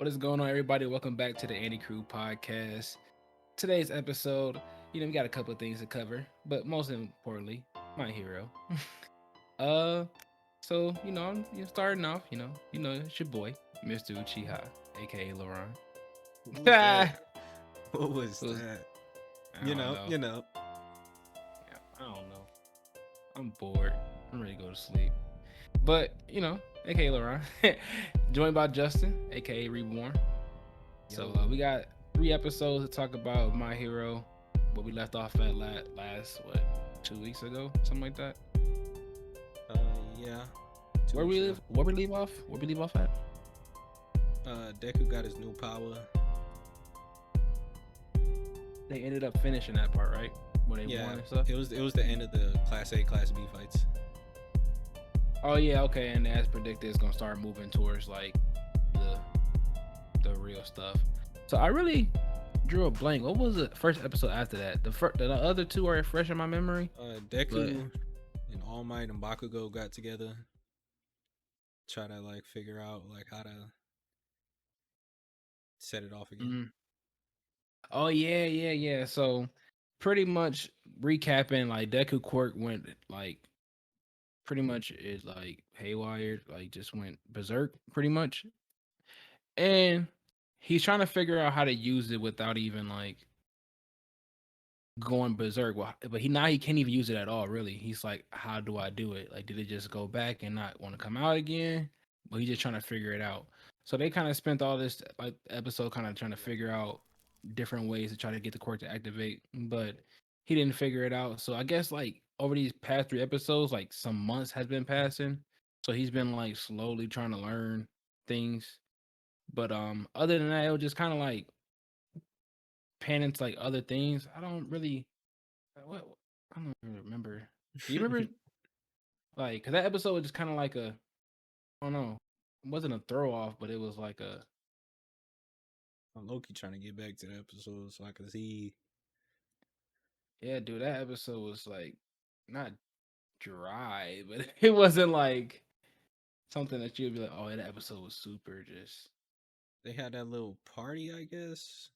What is going on, everybody? Welcome back to the AniCrew podcast. Today's episode, we got a couple of things to cover, but most importantly, my hero. uh, so I'm starting off. It's your boy, Mr. Uchiha, aka Laurent. What was that? Ah, What was was that? I don't know. Yeah, I don't know. I'm bored. I'm ready to go to sleep. But aka Laurent, joined by Justin, aka Reborn. So Yo, we got 3 episodes to talk about My Hero, where we left off at last 2 weeks ago, something like that. uh, yeah. 2 weeks ago. Where we leave off? Where we leave off at? Deku got his new power. They ended up finishing that part, right? When they Yeah, won and stuff. it was the end of the Class A, Class B fights. Oh yeah, okay. And as predicted, it's gonna start moving towards like the the real stuff. So I really drew a blank. What was the first episode after that? The other two are fresh in my memory, but Deku and All Might and Bakugo got together, try to like figure out like how to set it off again. mm, oh yeah. So pretty much recapping, like Deku Quirk went like pretty much is like haywire, like just went berserk pretty much, and he's trying to figure out how to use it without even like going berserk. But he can't even use it at all. Really, he's like, how do I do it? Like, did it just go back and not want to come out again? But he's just trying to figure it out. So they kind of spent all this like episode kind of trying to figure out different ways to try to get the quirk to activate, but he didn't figure it out. So I guess like over these past 3 episodes, like some months has been passing. So he's been like slowly trying to learn things. But other than that, it was just kind of like pan into like other things. I don't really what I don't even remember. Do you remember like, cause that episode was just kind of like I don't know, it wasn't a throw off, but it was like a I'm Loki trying to get back to the episode so I can see. yeah, dude. That episode was like not dry, but it wasn't like something that you'd be like, oh, that episode was super. Just They had that little party, I guess,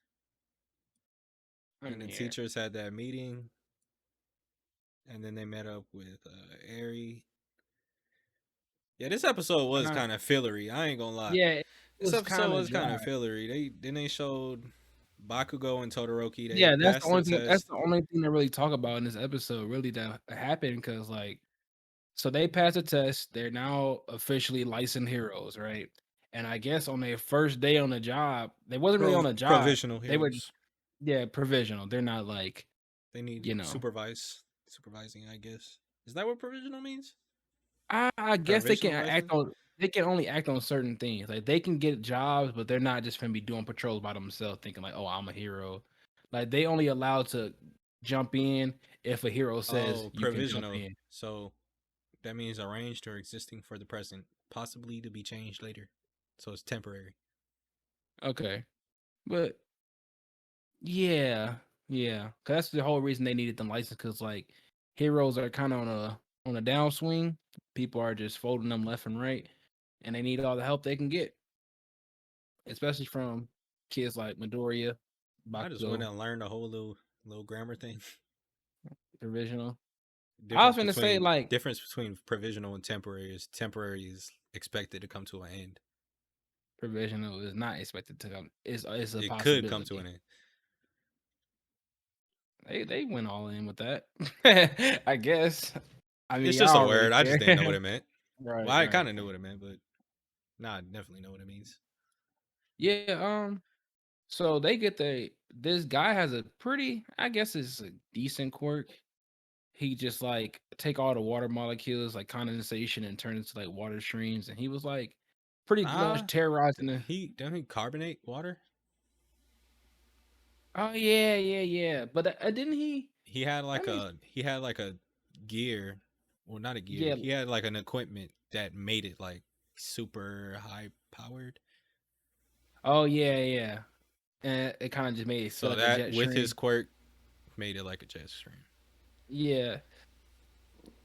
I'm and the here. teachers had that meeting, and then they met up with Eri. Yeah, this episode was Uh, kind of fillery. I ain't gonna lie. yeah, it This was episode kind of was kind dry. of fillery. They showed Bakugo and Todoroki. They Yeah, that's the passed the only thing. That's test. the only thing to really talk about in this episode, really, that happened. Because like, so they passed the test. They're now officially licensed heroes, right? And I guess on their first day on the job, they wasn't really on the job. Provisional They were, heroes. yeah, provisional. They're not like, They need you know. supervising. I guess is that what provisional means? I guess they can Provisional act license. on. They can only act on certain things. Like they can get jobs, but they're not just gonna be doing patrols by themselves, thinking like, "Oh, I'm a hero." Like they only allowed to jump in if a hero says Oh, you can jump provisional. in. So that means arranged or existing for the present, possibly to be changed later. So it's temporary. Okay, but yeah, 'cause that's the whole reason they needed the license. Because like heroes are kind of on a downswing. People are just folding them left and right, and they need all the help they can get, especially from kids like Midoriya, I just went Bakugo, and learned a whole little grammar thing. provisional. I was difference gonna say between like difference between provisional and temporary is expected to come to an end. provisional is not expected to come. It's a It could come to possibility. an end. They went all in with that. I guess. I It's mean, just I a don't really word. I just care. didn't know what it meant. Right, Well, I right. kind of knew what it meant, but nah, I definitely know what it means. Yeah. So they get this guy has a pretty, I guess it's a decent quirk. He just like take all the water molecules like condensation and turn into like water streams, and he was like pretty much Ah, terrorizing the. he don't he carbonate water? Oh yeah. But didn't he? Let me. He had like a gear, well, not a gear. Yeah. He had like an equipment that made it like super high powered. Oh yeah. And it kind of just made it feel So like a that jet with his stream. quirk made it like a jet stream. Yeah,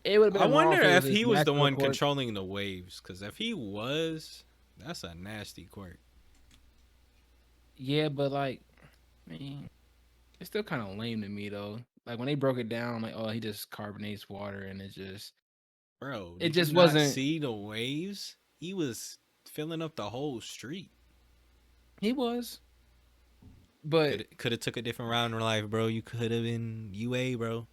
it would have I been wrong wonder if it was if his he was the natural one quirk. controlling the waves, because if he was, that's a nasty quirk. Yeah, but like, man, it's still kind of lame to me though. Like when they broke it down, like, oh, he just carbonates water, and Bro, it did you just not wasn't. see the waves? He was filling up the whole street. He was, but Could have took a different route in life, bro. You could have been UA, bro.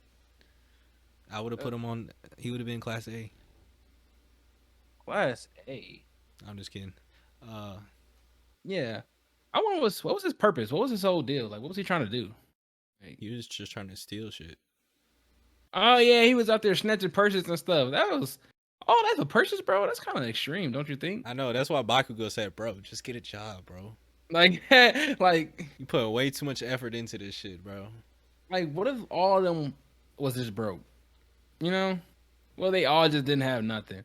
I would have uh, put him on. He would have been Class A. Class A. I'm just kidding. Uh, Yeah, I wonder what was his purpose? What was his whole deal? Like, what was he trying to do? Like, he was just trying to steal shit. oh yeah, he was out there snatching purses and stuff. Oh, that's a purchase, bro. That's kind of extreme, don't you think? I know. That's why Bakugo said, bro, just get a job, bro. Like, like, You put way too much effort into this shit, bro. what if all of them was just broke? You know? Well, they all just didn't have nothing.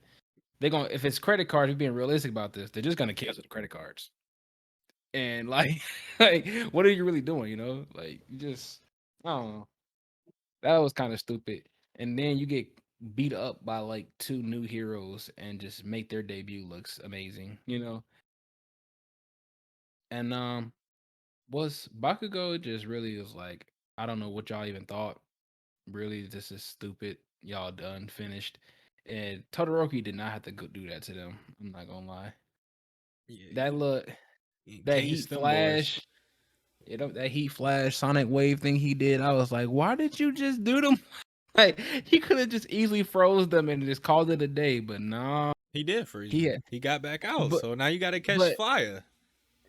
They're gonna if it's credit cards, we're being realistic about this. They're just gonna cancel the credit cards. And like, like, what are you really doing? You know, like you just, I don't know. That was kind of stupid. And then you get beat up by like two new heroes and just make their debut looks amazing. You know, and was Bakugo just really was like, I don't know what y'all even thought. Really, this is stupid. Y'all done, finished. And Todoroki did not have to go do that to them. I'm not gonna lie. That Yeah, look, he that cased heat them boys. flash, that heat flash Sonic Wave thing he did. I was like, why did you just do them? Like he could have just easily froze them and just called it a day, but no, He did freeze he them. had, He got back out. but So now you gotta catch but fire.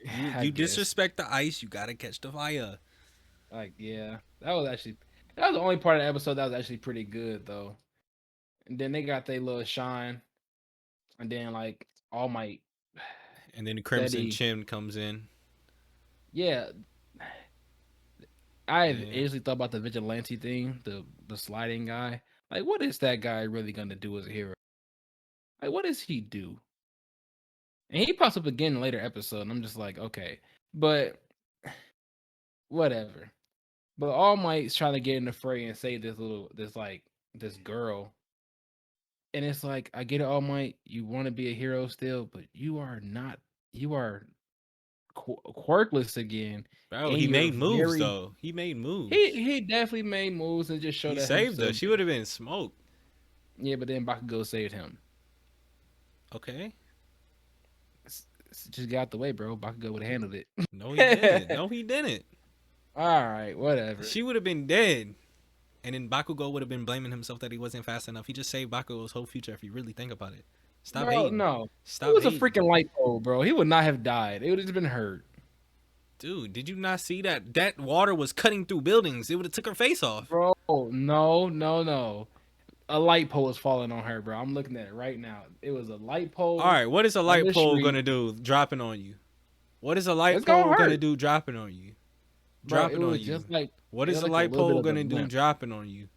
You I you guess disrespect the ice, you gotta catch the fire. like yeah, that was the only part of the episode that was actually pretty good though. And then they got their little shine, and then like All Might And then the Crimson steady. Chin comes in. Yeah, I Yeah. instantly thought about the vigilante thing, the sliding guy. Like, what is that guy really gonna do as a hero? Like, what does he do? And he pops up again in a later episode, and I'm just like, okay, but whatever. But All Might's trying to get in the fray and save this girl, and it's like, I get it, All Might, you want to be a hero still, but you are not. You are quirkless again, Bro, and he you're made moves very. though. He made He moves. he definitely made moves and just showed He that him saved her. still. She would have been smoked. Yeah, but then Bakugo saved him. Okay. Just got out the way, bro. Bakugo would have handled No, he didn't. it. No, he didn't. All right, whatever. She would have been dead. And then Bakugo would have been blaming himself that he wasn't fast enough. He just saved Bakugo's whole future if you really think about it. Stop Bro, hating. no. It Stop was a hating. freaking light pole, bro. He would not have died. It would have just been hurt. Dude, did you not see that? That water was cutting through buildings. It would have took her face off. Bro, no, no, no. A light pole was falling on her, bro. I'm looking at it right now. It was a light All pole right, what is a on light the pole street. gonna do dropping on you? What is a light It's gonna pole gonna hurt. do dropping on you? Bro, it Dropping on was you. just like What it is was a like a light little bit pole of the gonna do blimp. dropping on you?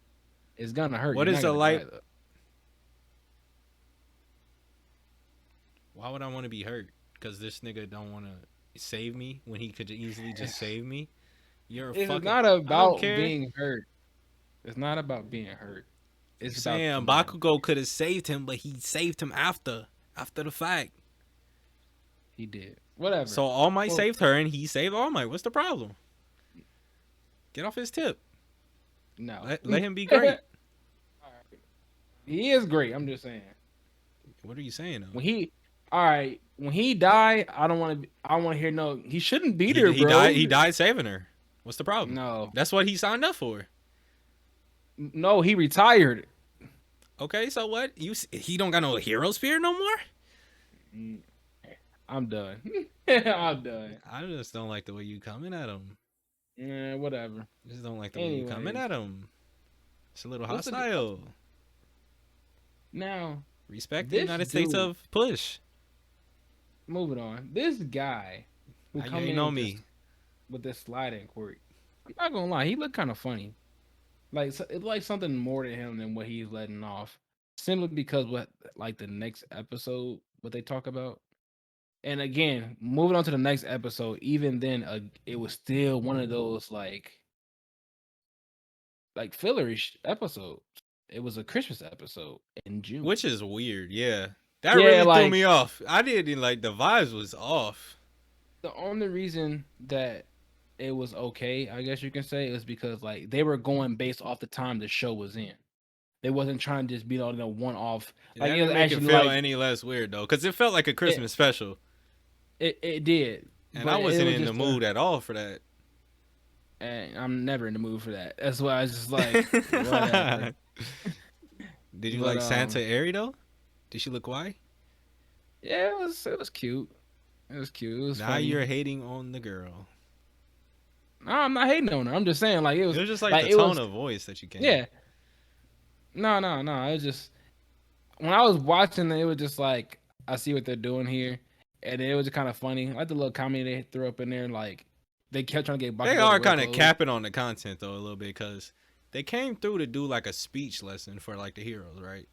It's gonna hurt. What You're is not a gonna light? die though. Why would I want to be hurt? Because this nigga don't want to save me when he could easily just save me. You're a It's fucking. not I don't about care. being hurt. It's not about being hurt. You're It's about the saying mind. Bakugo could have saved him, but he saved him after the fact. He did. Whatever. So All Might Well, saved her, and he saved All Might. What's the problem? Get off his tip. no. Let him be great. Alright. He is great. I'm just saying. What are you saying though? When he all right, when he died, I don't want to hear no he shouldn't be there, He bro. died. He died saving her. What's the problem? No. That's what he signed up for. No, he retired. Okay, so what? He don't got no hero spirit no more. Mm, I'm done. I'm done. I just don't like the way you coming at him. Yeah, whatever. Just don't like the way you coming Anyways, at him. It's a little what's the hostile. now Respect the this United States dude, of push. moving on. This guy who Now you come ain't in know me. with this sliding quirk. I'm not gonna lie, he looked kind of funny. Like it's like something more to him than what he's letting off. Simply because what like the next episode, what they talk about. And again, moving on to the next episode, even then, it was still one of those like fillerish episodes. It was a Christmas episode in June. Which is weird, yeah. That Yeah, really threw like me off. I didn't like the vibes was off. The only reason that it was okay, I guess you can say, is because like they were going based off the time the show was in. They wasn't trying to just be on a one off. That Like it was didn't make it actually feel like any less weird though, because it felt like a it, Christmas special, it did, and I but it wasn't was in the just a. mood at all for that. And I'm never in the mood for that. That's why I was just like whatever. Did you But like Santa Airy though? Did she look white? yeah, it was cute. It was cute. It was Now you're funny. hating on the girl. No, I'm not hating on her. I'm just saying It was just like the it tone was of voice that you came. yeah. No, no, no. It was just when I was watching it was just like I see what they're doing here. And it was just kind of funny. Like the little comedy they threw up in there, like they kept trying to get They Bakugo to are wear kind of clothes. capping on the content though a little bit because they came through to do like a speech lesson for like the heroes, right?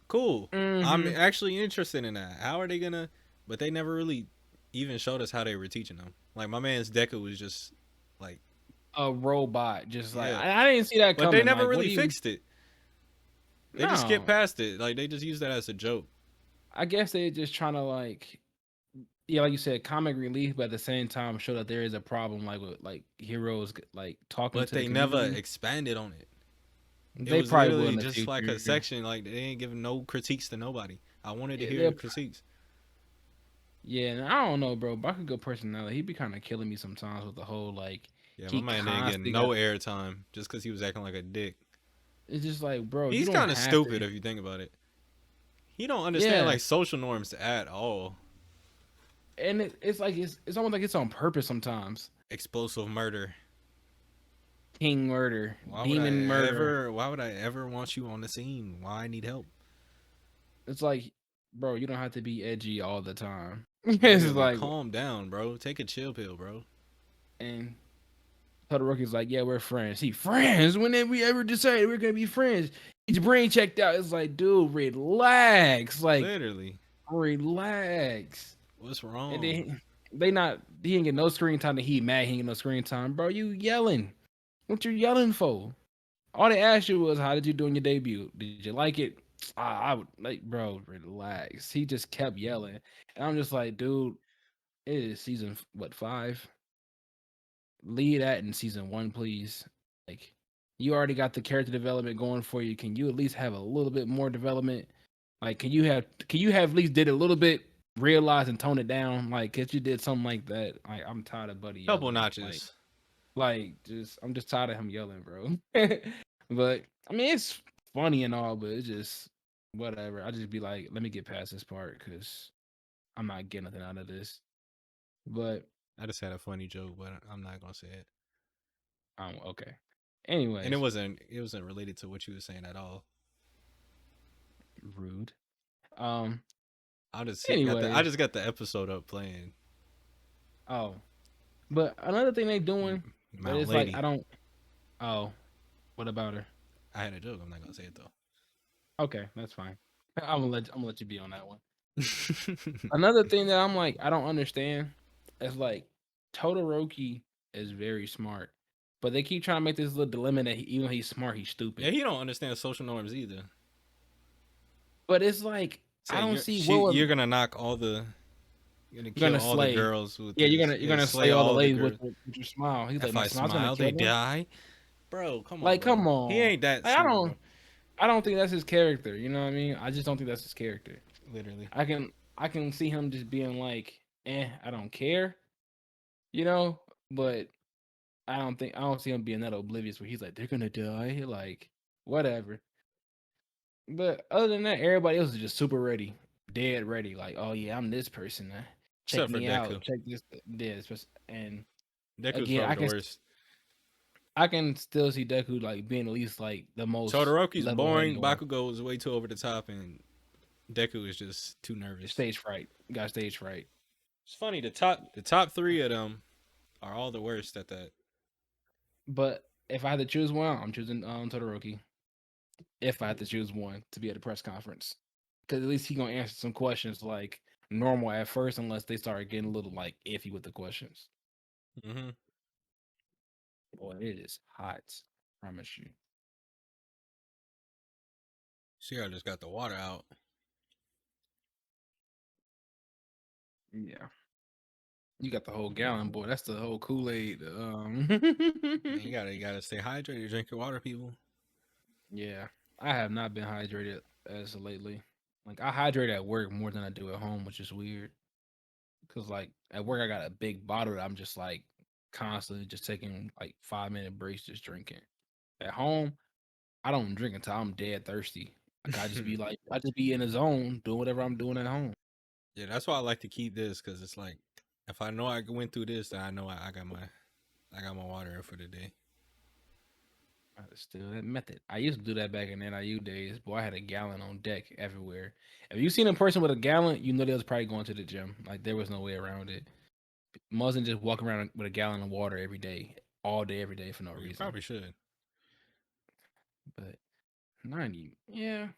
Cool. I'm Mm-hmm. actually interested in that. How are they gonna? But they never really even showed us how they were teaching them. Like my man's Deku was just like, A robot, just like yeah, I didn't see that but they coming. never Like, what really do you? fixed it. They just skipped No, past it. Like they just used that as a joke. I guess they're just trying to like yeah, like you said, comic relief, but at the same time show that there is a problem, like with like heroes like talking But to the they never community. expanded on it. It They was probably will literally in the just like a future. section. Like they ain't giving no critiques to nobody. I wanted to Yeah, hear the critiques. yeah, and I don't know, bro. Bakugo personality, he be kind of killing me sometimes with the whole like Yeah, my he man didn't get constantly no got. airtime just because he was acting like a dick. It's just like, bro, you He's don't kind of have stupid to. if you think about it. He don't understand Yeah, like social norms at all. and it's like it's almost like it's on purpose sometimes. Explosive murder. King murder, Why would I demon murder. ever? Why would I ever want you on the scene? Why I need help? It's like, bro, you don't have to be edgy all the time. It's Literally, like, calm down, bro. Take a chill pill, bro. and Todoroki's like, yeah, we're friends. He friends? When did we ever decide we're gonna be friends? His brain checked out. It's like, dude, relax. Like, Literally, relax. what's And wrong? then they not he ain't get no screen time. That he mad he ain't get no screen time, bro. You yelling? What you yelling for? All they asked you was, how did you do in your debut? Did you like it? I would like, bro, relax. He just kept yelling, and I'm just like, dude, it is season what 5? Lead that in season 1, please. Like, you already got the character development going for you. Can you at least have a little bit more development? Like, can you have at least did a little bit, realize and tone it down? Like, if you did something like that, I'm tired of Buddy Couple yelling. notches. Just I'm just tired of him yelling, bro. But I mean, it's funny and all, but it's just whatever. I just be like, let me get past this part because I'm not getting nothing out of this. But I just had a funny joke, but I'm not gonna say it. okay. And it Anyways, wasn't. It wasn't related to what you were saying at all. rude. Um. I just got the. I Anyways. just got the episode up playing. Oh, but another thing they doing, but Mount it's like I Lady. don't. Oh, what about her? I had a joke. I'm not gonna say it though. Okay, that's fine. I'm gonna let you be on that one. Another thing that I'm like I don't understand is like Todoroki is very smart, but they keep trying to make this little dilemma that even though he's smart, he's Yeah, stupid. he don't understand social norms either. But it's like I Say don't see what was you're gonna knock all the you're gonna you're kill gonna all the slay. girls with Yeah, you're this. gonna you're Yeah, gonna slay slay all the all the ladies with girls. with your smile. He's like, If my I smile's gonna smile, kill they them. die. Bro, come on, Like, bro. come He on. ain't that Like, I stupid, don't. bro. I don't think that's his character. You know what I mean? I just don't think that's his character. Literally. I can see him just being like, I don't care, you know. But I don't see him being that oblivious where he's like, they're gonna die, like whatever. But other than that, everybody else is just super ready, dead ready. Like, oh yeah, I'm this person. Check Except for me out. Deku. Check this. And Deku's again, probably the worst. I can still see Deku like being at least like the most Todoroki's level headed boring. one. Bakugo is way too over the top, and Deku is just too nervous. Stage fright. Got stage fright. It's funny. The top three of them are all the worst at that. But if I had to choose one, I'm choosing Todoroki. If I had to choose one to be at a press conference, because at least he gonna answer some questions like normal at first, unless they start getting a little like iffy with the questions. Mm-hmm. Boy, it is hot. I promise you. See, I just got the water out. Yeah. You got the whole gallon, boy. That's the whole Kool Aid. Man, you gotta stay hydrated. Drink your water, people. Yeah, I have not been hydrated as of lately. Like I hydrate at work more than I do at home, which is weird. Cause like at work I got a big bottle that I'm just like constantly just taking like 5 minute breaks just drinking. At home, I don't drink until I'm dead thirsty. Like I just be in the zone doing whatever I'm doing at home. Yeah, that's why I like to keep this because it's like if I know I went through this, then I know I got my water for the day. Still that method. I used to do that back in NIU days. Boy, I had a gallon on deck everywhere. If you seen a person with a gallon, you know they was probably going to the gym. Like there was no way around it. Wasn't just walking around with a gallon of water every day, all day, every day for no Well, you reason. probably should. But 90, yeah.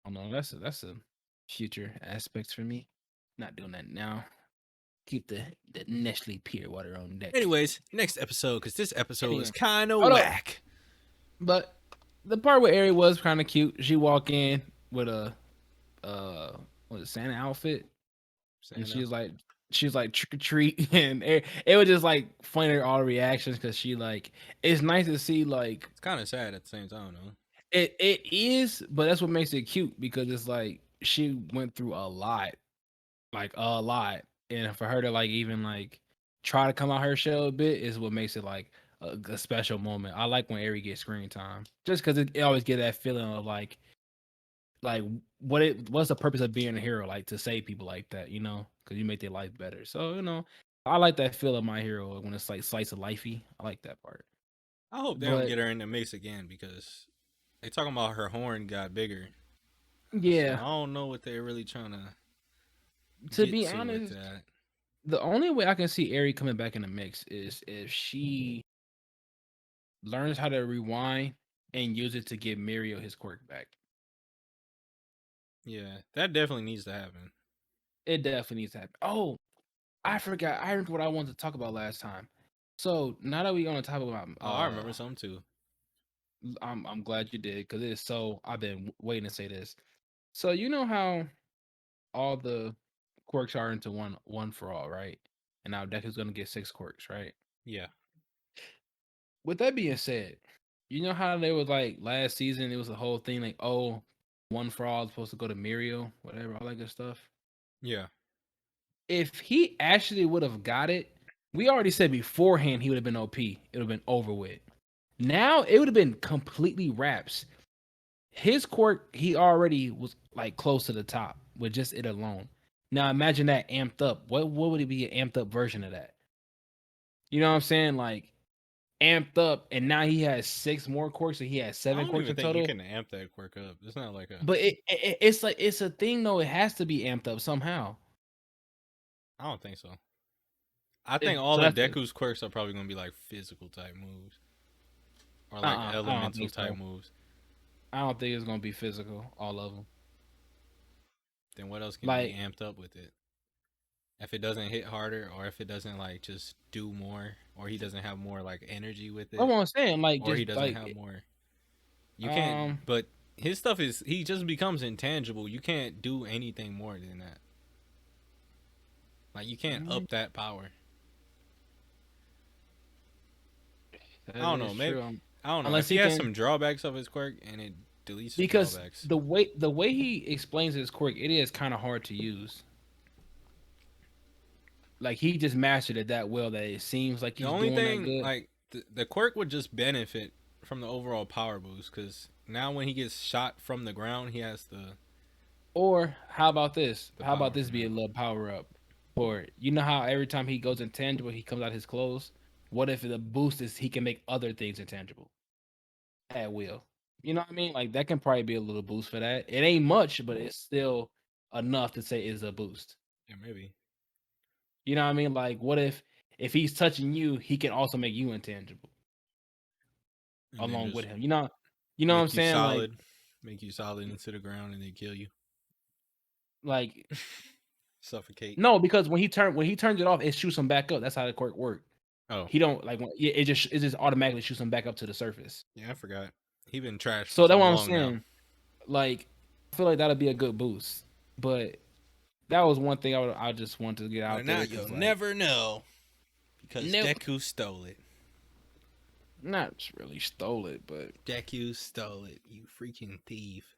I don't know. That's a future aspect for me. Not doing that now. Keep the Nestle pure water on deck. Anyways, next episode because this episode is Anyway, kind of hold up. whack. But the part where Ari was kind of cute. She walk in with a what is it, Santa outfit, and Santa. she's like trick or treat, and it was just like funny all the reactions because she like it's nice to see like It's kind of sad at the same time, though. it is, but that's what makes it cute because it's like she went through a lot, like a lot, and for her to like even like try to come out her shell a bit is what makes it like a special moment. I like when Ari gets screen time just because it always get that feeling of like what's the purpose of being a hero, like to save people like that, because you make their life better. So I like that feel of my hero when it's like slice of lifey. I like that part. I hope they don't But get her in the mix again because they talking about her horn got bigger. So I yeah, don't know what they're really trying to to get be to with honest, that. the only way I can see Ari coming back in the mix is if she learns how to rewind and use it to give Mario his quirk back. Yeah, that definitely needs to happen. It definitely needs to happen. Oh, I forgot. I remember what I wanted to talk about last time. So now that we're on the topic about Oh, I remember some too. I'm glad you did because it is so. I've been waiting to say this. So you know how all the quirks are into one for all, right? And now Deku's gonna get 6 quirks, right? Yeah, With that being said, you know how they was like last season, it was a whole thing like, oh, one for all is supposed to go to Mirio, whatever, all that good stuff. yeah. If he actually would have got it, we already said beforehand he would have been OP. It would have been over with. Now it would have been completely wraps. His quirk, he already was like close to the top with just it alone. Now imagine that amped up. What would it be an amped up version of that? You know what I'm saying? Like amped up, and now he has 6 more quirks, so he has I 7 don't quirks even in think you total. can amp that quirk up. It's not like a. But it's like it's a thing though. It has to be amped up somehow. I don't think so. I think It, all so of that's Deku's quirks are probably gonna be like physical type moves or like I don't elemental think type so. moves. I don't think it's gonna be physical. All of them. Then what else can be Like amped up with it? If it doesn't hit harder, or if it doesn't like just do more, or he doesn't have more like energy with that's it, what I'm saying. Like or he just doesn't have like more. You um. can't. But his stuff is he just becomes intangible. You can't do anything more than that. Like you can't mm, up that power. I That don't know. is Maybe true. I don't know Unless if he he has can, some drawbacks of his quirk and it deletes the because drawbacks. the way he explains his quirk, it is kind of hard to use. Like he just mastered it that well that it seems like The he's only doing that thing good. like the quirk would just benefit from the overall power boost because now when he gets shot from the ground, he has Or how about this? the How about power this be a now. little power up for it? You know how every time he goes intangible, he comes out his clothes. What if the boost is he can make other things intangible at will? You know what I mean? Like that can probably be a little boost for that. It ain't much, but it's still enough to say is a boost. Yeah, maybe. You know what I mean? Like what if he's touching you, he can also make you intangible And then along with just him. You know what I'm make you saying? solid, make you solid into the ground, and then kill you, Like suffocate. no, because when he turns it off, it shoots him back up. That's how the quirk work. Oh, He don't like it just automatically shoots him back up to the surface. yeah, I forgot. He been trashed for So that's so what I'm long now. saying. Like I feel like that'll be a good boost. But That was one thing I just want to get But out now there you'll because like never know because nope, Deku stole it. not really stole it, but Deku stole it. You freaking thief.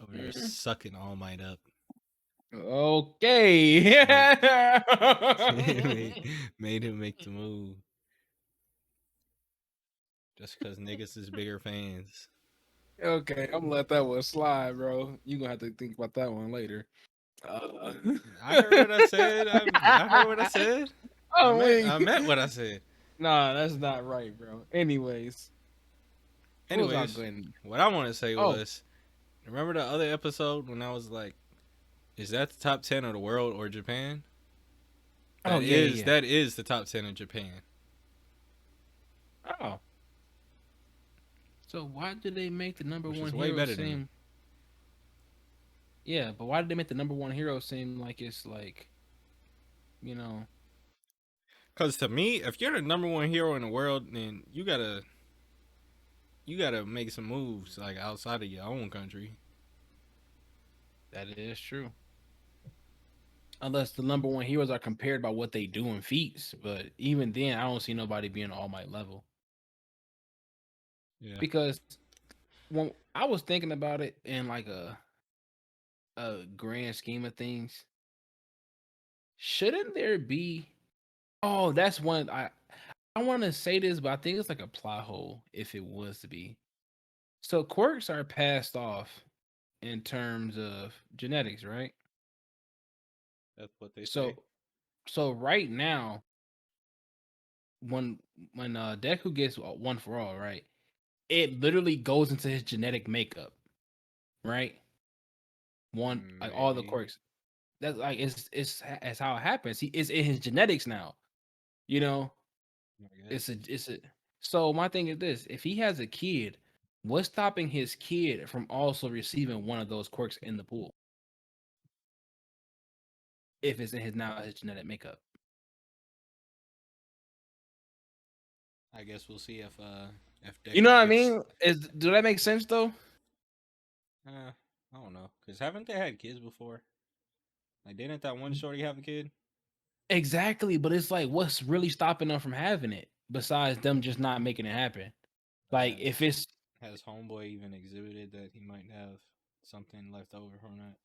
Over there mm, sucking All Might up. okay. Made, made, made him make the move. Just because niggas is bigger fans. Okay, I'm gonna let that one slide, bro. You gonna have to think about that one later. I heard what I said. I heard what I said. I'm I weak. meant what I said. Nah, that's not right, bro. Anyways, what was I Anyways, going? what I want to say Oh, was, remember the other episode when I was like, "Is that the top 10 of the world or Japan?" oh yeah, yeah, yeah. That is the top 10 of Japan. Oh, so why did they make the number Which one is way hero better than me. seem? Yeah, but why did they make the number one hero seem like it's like you know? Cause to me, if you're the number one hero in the world, then you gotta make some moves like outside of your own country. That is true. Unless the number one heroes are compared by what they do in feats, but even then, I don't see nobody being All Might level Yeah. because when I was thinking about it in like a grand scheme of things, shouldn't there be? Oh, that's one I want to say this, but I think it's like a plot hole if it was to be. So quirks are passed off in terms of genetics, right? That's what they say. So so right now, when Deku gets one for all, right? It literally goes into his genetic makeup, right? One like all the Maybe. quirks. That's like it's how it happens. He is in his genetics now. You know, I guess. it's a. So my thing is this: if he has a kid, what's stopping his kid from also receiving one of those quirks in the pool? If it's in his now his genetic makeup. I guess we'll see if You know Deku what I gets. mean? Is do that make sense though? I don't know, cause haven't they had kids before? Like, didn't that one shorty have a kid? Exactly, but it's like what's really stopping them from having it besides them just not making it happen? Like if Has it's has Homeboy even exhibited that he might have something left over from that?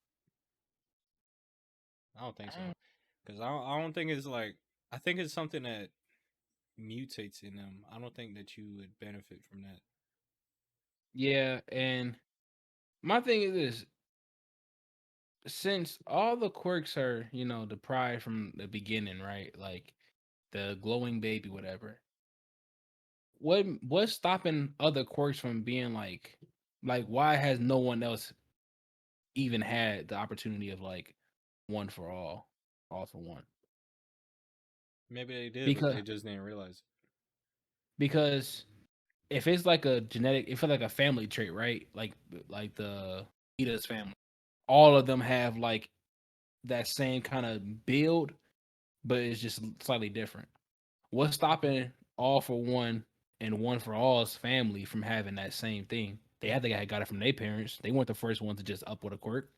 I don't think so, cause I don't think it's like I think it's something that mutates in them. I don't think that you would benefit from that. yeah, and my thing is this: since all the quirks are, deprived from the beginning, right? Like the glowing baby, whatever. What's stopping other quirks from being like why has no one else even had the opportunity of like one for all for one? Maybe they did, but Because they just didn't realize because if it's like a genetic, if it's like a family trait, right? Like the Ita's family, all of them have like that same kind of build, but it's just slightly different. What's stopping all for one and one for all's family from having that same thing? They had got it from their parents. They weren't the first ones to just up with a quirk.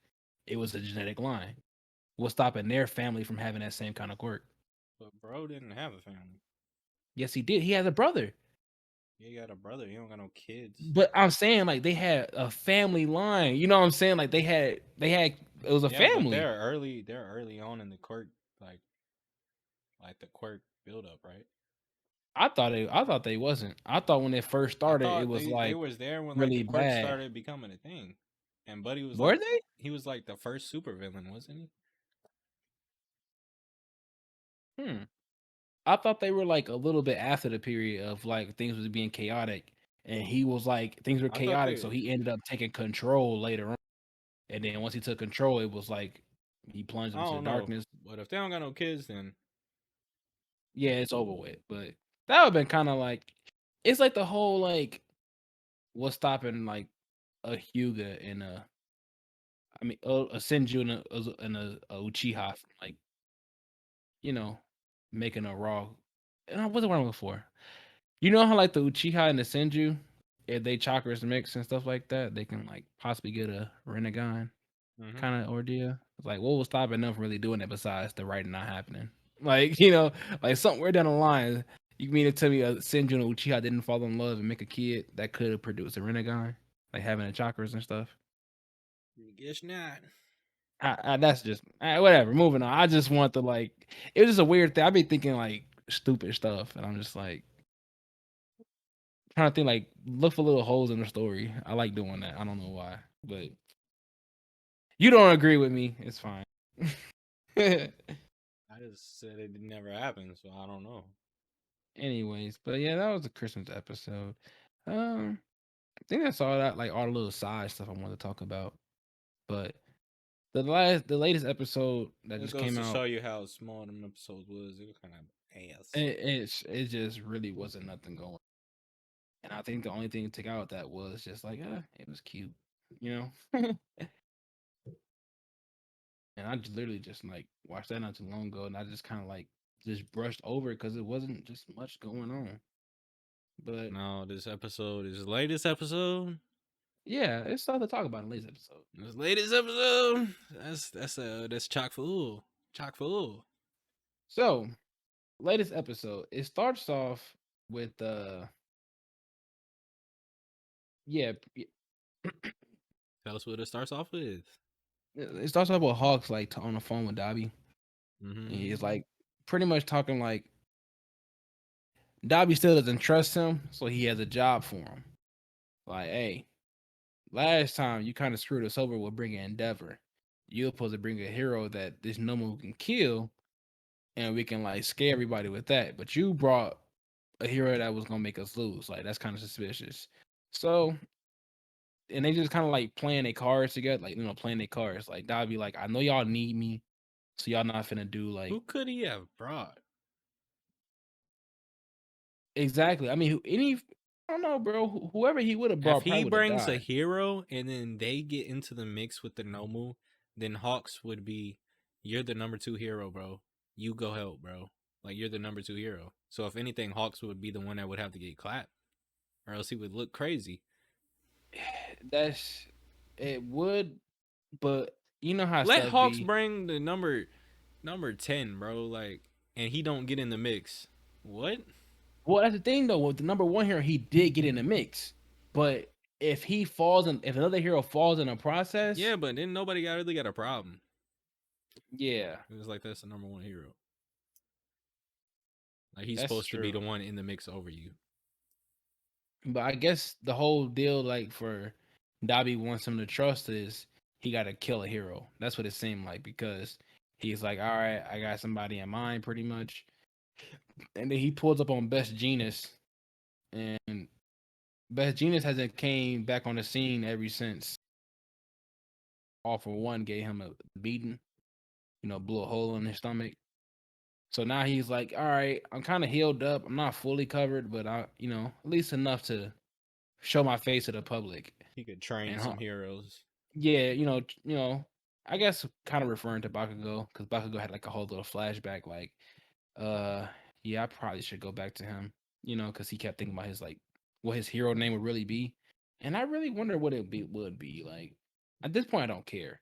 It was a genetic line. What's stopping their family from having that same kind of quirk? it. But bro didn't have a family. Yes, he did. He has a brother. He got a brother. He don't got no kids. But I'm saying like they had a family line. You know what I'm saying? Like they had it was a Yeah, but family. they're early on in the quirk like the quirk build up, right? I thought they wasn't. I thought when it first I started, it thought was they like was there when like really the quirk bad. started becoming a thing. And Buddy was Were like they? he was like the first super villain, wasn't he? Hmm. I thought they were like a little bit after the period of like things was being chaotic, and he was like things were I thought chaotic, so they he ended up taking control later on. And then once he took control, it was like he plunged I into the don't know. darkness. But if they don't got no kids then Yeah, it's over with. But that would have been kind of like it's like the whole like what's stopping like a Hyuga and a Senju and a Uchiha from like you know making a raw. And I wasn't what I'm looking for. You know how like the Uchiha and the Senju, if they chakras mix and stuff like that, they can like possibly get a Renegon. Mm-hmm. kind of ordeal. It's like, what was stopping them from really doing it besides the writing not happening? Like, like somewhere down the line, you mean to tell me Senju and Uchiha didn't fall in love and make a kid that could have produced a Rinnegan, like having the chakras and stuff? Guess not. That's just whatever. Moving on. I just want to like, it was just a weird thing. I've been thinking like stupid stuff, and I'm just like trying to think like look for little holes in the story. I like doing that. I don't know why, but you don't agree with me. It's fine. I just said it never happened, so I don't know. Anyways, but yeah, that was a Christmas episode. Um, I think that's all that like all the little side stuff I wanted to talk about. But the latest episode that It just goes came to show out, you how small them episodes was. It was kind of ass. it just really wasn't nothing going. And I think the only thing to take out of that was just like, it was cute, you know. And I just literally just like watched that not too long ago, and I just kind of like just brushed over it because it wasn't just much going on. But No, this episode is the latest episode. yeah, it's stuff to talk about in the latest episode. This latest episode. That's chock full. Chock full. So, latest episode. It starts off with yeah, Tell us what it starts off with. it starts off with Hawks like on the phone with Dobby. And Mm-hmm. he's like pretty much talking like Dobby still doesn't trust him, so he has a job for him. Like, hey, last time you kind of screwed us over with bringing Endeavor. You're supposed to bring a hero that this Nomu can kill, and we can like scare everybody with that. But you brought a hero that was gonna make us lose. Like that's kind of suspicious. So, and they just kind of like playing their cards together, like playing their cards. Like Dobby, like I know y'all need me, so y'all not finna do like Who could he have brought? exactly. I mean, I don't know, bro. Whoever he would have If brought he probably would have brings a died. hero and then they get into the mix with the Nomu, then Hawks would be, you're the number two hero, bro. You go help, bro. Like you're the number two hero. So if anything, Hawks would be the one that would have to get clapped, or else he would look crazy. That's it would, but you know how Let stuff Hawks be. bring the number 10, bro. Like, and he don't get in the mix. What? Well, that's the thing though. With the number one hero, he did get in the mix, but if another hero falls in a process, Yeah, but then nobody really got a problem. yeah, It was like that's the number one hero. Like he's that's supposed to be true. the one in the mix over you. But I guess the whole deal, like for Dobby wants him to trust, is he got to kill a hero. That's what it seemed like because he's like, all right, I got somebody in mind, pretty much, and then he pulls up on Best Genius, and Best Genius hasn't came back on the scene ever since All for One gave him a beating, blew a hole in his stomach. So now he's like, all right, I'm kind of healed up. I'm not fully covered, but at least enough to show my face to the public. He could train And some heroes. yeah, I guess kind of referring to Bakugo because Bakugo had like a whole little flashback, like, uh, yeah, I probably should go back to him, because he kept thinking about his like what his hero name would really be, and I really wonder what would be like. At this point, I don't care,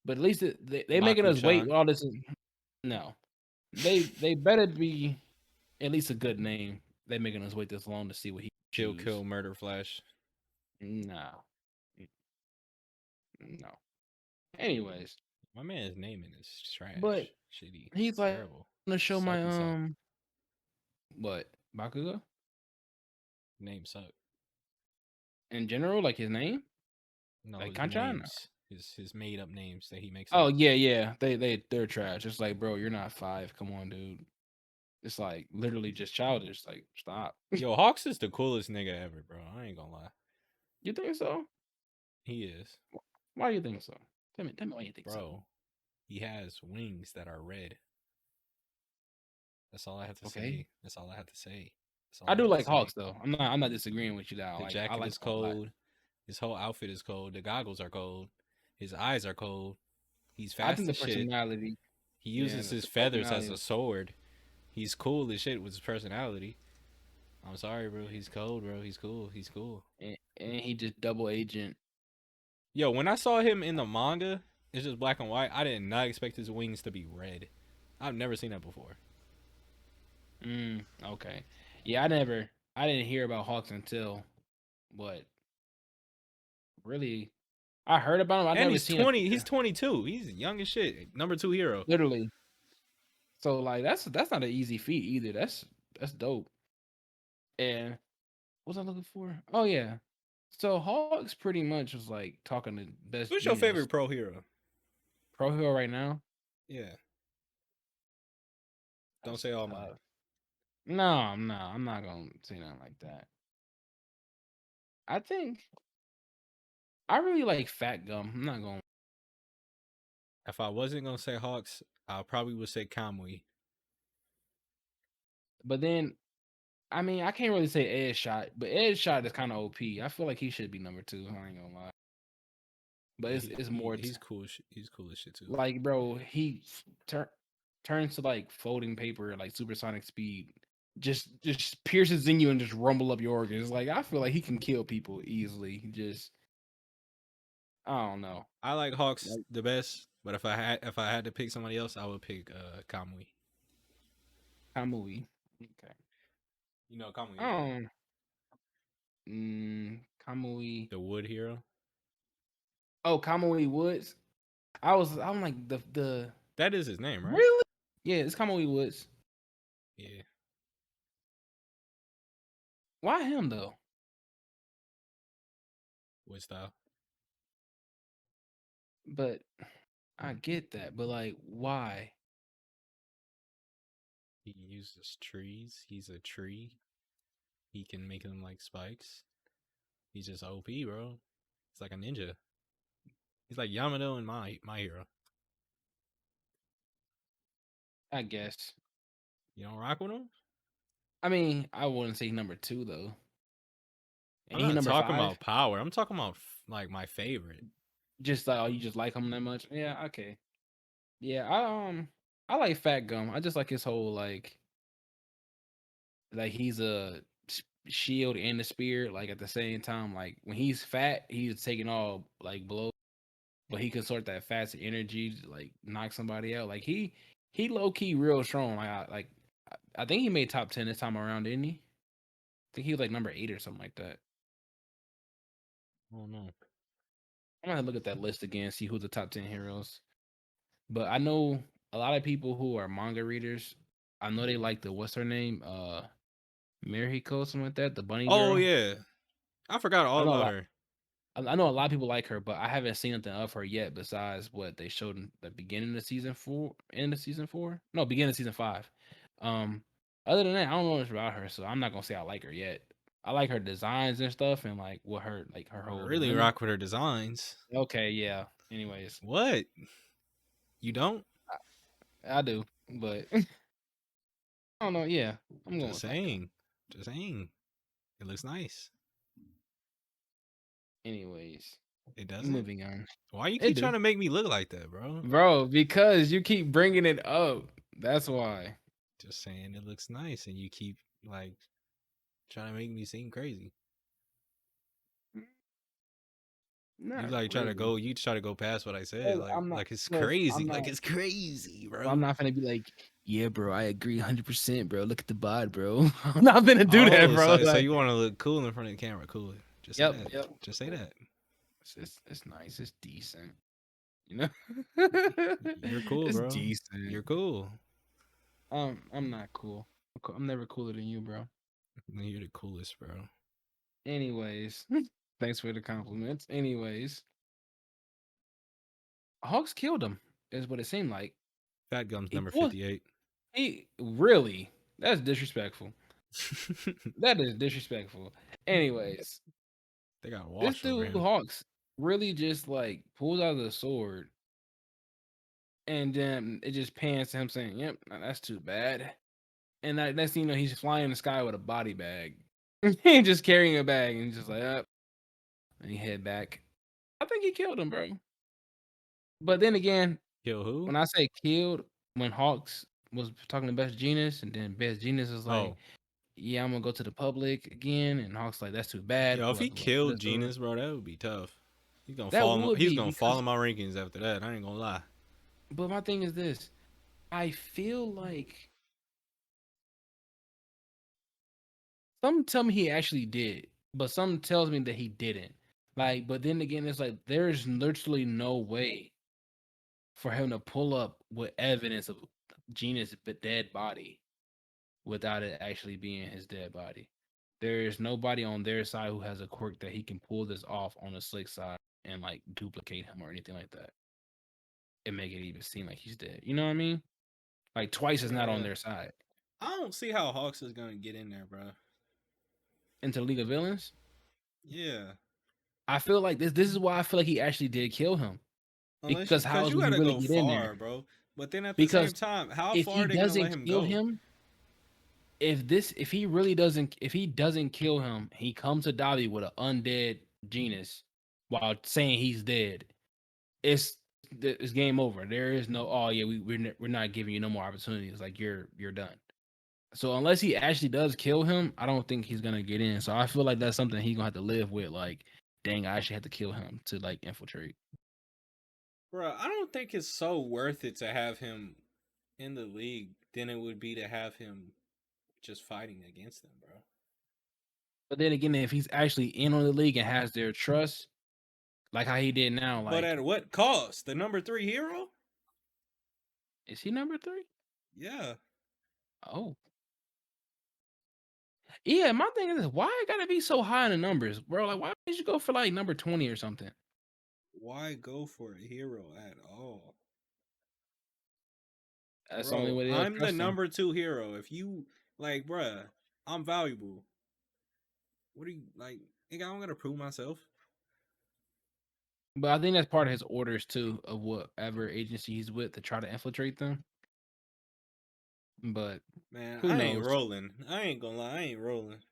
but at least they making us wait. Baku-chan. All this is no, they better be at least a good name. They making us wait this long to see what he Chill choose. Kill Murder Flash. No, no. Anyways, My man's naming is but trash. Shitty. he's It's like, terrible. I'm gonna show my Sucky suck. what Bakugo Name suck. in general, like his name, No, like his Kanchan. names. His made up names that he makes Oh up. yeah, yeah, they're trash. It's like, bro, you're not five. Come on, dude. It's like literally just childish. Like, stop. Yo, Hawks is the coolest nigga ever, bro. I ain't gonna lie. You think so? He is. Why do you think so? Tell me why you think so. Bro, he has wings that are red. That's all I have to Okay, say. That's all I have to say. That's all I I do have to like say. Hawks though. I'm not disagreeing with you that The I jacket like is him a lot. cold. His whole outfit is cold. The goggles are cold. His eyes are cold. He's I think fast the as shit. personality, He yeah, uses his the feathers as personality, a sword. He's cool as shit with his personality. I'm sorry, bro. He's cold, bro. He's cool. He's cool. and he just double agent. Yo, when I saw him in the manga, It's just black and white. I did not expect his wings to be red. I've never seen that before. Okay. Yeah, I didn't hear about Hawks until what really I heard about him. I And never he's seen a 20. He's picture. 22. He's young as shit. Number 2 hero. Literally. So like that's not an easy feat either. That's dope. And what was I looking for? Oh yeah. So Hawks pretty much was like talking to Best Who's your Genius favorite pro hero? Pro Hero right now. Yeah. Don't That's say All Might. tough. No, no, I'm not gonna say nothing like that. I think I really like Fat Gum. I'm not going, If I wasn't gonna say Hawks, I probably would say Kamui. but then I mean I can't really say Edge Shot, but Edge Shot is kind of OP. I feel like he should be number two. I ain't gonna lie, but Yeah, it's more he's cool. He's cool as shit too. like bro, he tur- turns to like folding paper at like supersonic speed. Just pierces in you and just rumble up your organs. Like I feel like he can kill people easily. Just I don't know. I like Hawks Like the best, but if I had to pick somebody else, I would pick Kamui. Kamui. Okay. You know Kamui, right? Um Kamui. The wood hero. Oh, Kamui Woods. I'm like the That is his name, right? really? Yeah, it's Kamui Woods. Yeah. Why him though? Wood style. But I get that. But like, why? He uses trees. He's a tree. He can make them like spikes. He's just OP, bro. He's like a ninja. He's like Yamato and my hero. I guess. You don't rock with him? I mean, I wouldn't say number two though. I'm Ain't he not number talking five? about power. I'm talking about like my favorite. Just like, oh, you just like him that much? Yeah, okay. Yeah, I like Fat Gum. I just like his whole like he's a shield and a spear. Like at the same time, like when he's fat, he's taking all like blows, but he can sort that fast energy to like knock somebody out. Like he low key real strong. I think he made top 10 this time around, didn't he? I think he was like number 8 or something like that. Oh no. I'm gonna look at that list again, see who's the top 10 heroes. But I know a lot of people who are manga readers. I know they like the what's her name, Miriko, something like that, the bunny Oh girl. yeah. I forgot I all know a about lot. her. I know a lot of people like her, but I haven't seen nothing of her yet. Besides what they showed in the beginning of season 4, end of season 4, no, beginning of season 5. Um, Other than that, I don't know much about her, so I'm not gonna say I like her yet. I like her designs and stuff, and like what her like her I whole really demeanor. rock with her designs. Okay, yeah. Anyways, What? You don't? I do, but I don't know. Yeah, I'm going Just with Fat Gum. saying. Just saying. It looks nice. Anyways, It doesn't? moving on. Why you It keep do, trying to make me look like that, bro? bro, because you keep bringing it up. That's why. Just saying it looks nice and you keep like trying to make me seem crazy. Not really. You try to go past what I said. I'm not. Like it's Look, crazy. I'm Like not. it's crazy, I'm bro. not gonna be like, yeah, bro. I agree, 100%, bro. Look at the bod, bro. I'm not gonna do that, Oh, bro. so Like, you want to look cool in front of the camera. Cool. Just say yep, that. yep. Just say Cool. that. It's nice. It's decent. You know, You're cool, it's bro. decent. You're cool. I'm not cool. I'm never cooler than you, bro. You're the coolest, bro. Anyways, thanks for the compliments. Anyways, Hawks killed him. Is what it seemed like. Fat Gum's He number pulled. 58. He really. That's disrespectful. That is disrespectful. Anyways, They got this washed over dude him. Hawks really just like pulls out the sword, and then it just pans to him saying, "Yep, nah, that's too bad." And that next thing you know, he's flying in the sky with a body bag. He just carrying a bag, and he's just like, "Up," and he head back. I think he killed him, bro. But then again, Kill who? when I say killed, when Hawks was talking to Best Genius, and then Best Genius was like, Oh, "Yeah, I'm gonna go to the public again," and Hawks like, "That's too bad." yo, if Pull he out the killed sword. Genus, bro, that would be tough. That would He's be gonna fall because. in my rankings after that. I ain't gonna lie. But my thing is this: I feel like some tell me he actually did, but some tells me that he didn't. Like, but then again, it's like there's literally no way for him to pull up with evidence of Gina's dead body without it actually being his dead body. There is nobody on their side who has a quirk that he can pull this off on the slick side and like duplicate him or anything like that and make it even seem like he's dead. You know what I mean? Like twice is not on Bruh. their side. I don't see how Hawks is gonna get in there, bro. Into League of Villains, Yeah. I feel like this is why I feel like he actually did kill him. Unless Because you, how cause else you would he gotta really go get in there? far, bro. But then at the Because same time, how if far he are they gonna let doesn't him kill go? him, if he doesn't kill him, he comes to Dobby with an undead genus while saying he's dead. It's it's game over. There is no oh yeah we're not giving you no more opportunities. Like you're done. So unless he actually does kill him, I don't think he's gonna get in. So I feel like that's something he's gonna have to live with. Like, dang, I actually had to kill him to like infiltrate. Bro, I don't think it's so worth it to have him in the league than it would be to have him just fighting against them, bro. But then again, if he's actually in on the league and has their trust, like how he did now, But like at what cost? The number 3 hero? is he number 3? Yeah. Oh, yeah. My thing is, why it gotta be so high in the numbers, bro? Like, why did you go for like number 20 or something? Why go for a hero at all? That's the only Bro, way they'll I'm the trust him. number 2 hero. If you like, bruh, I'm valuable. What are you like? Nigga, I don't gotta prove myself. But I think that's part of his orders too, of whatever agency he's with to try to infiltrate them. But Man, who I ain't knows? rolling. I ain't gonna lie, I ain't rolling.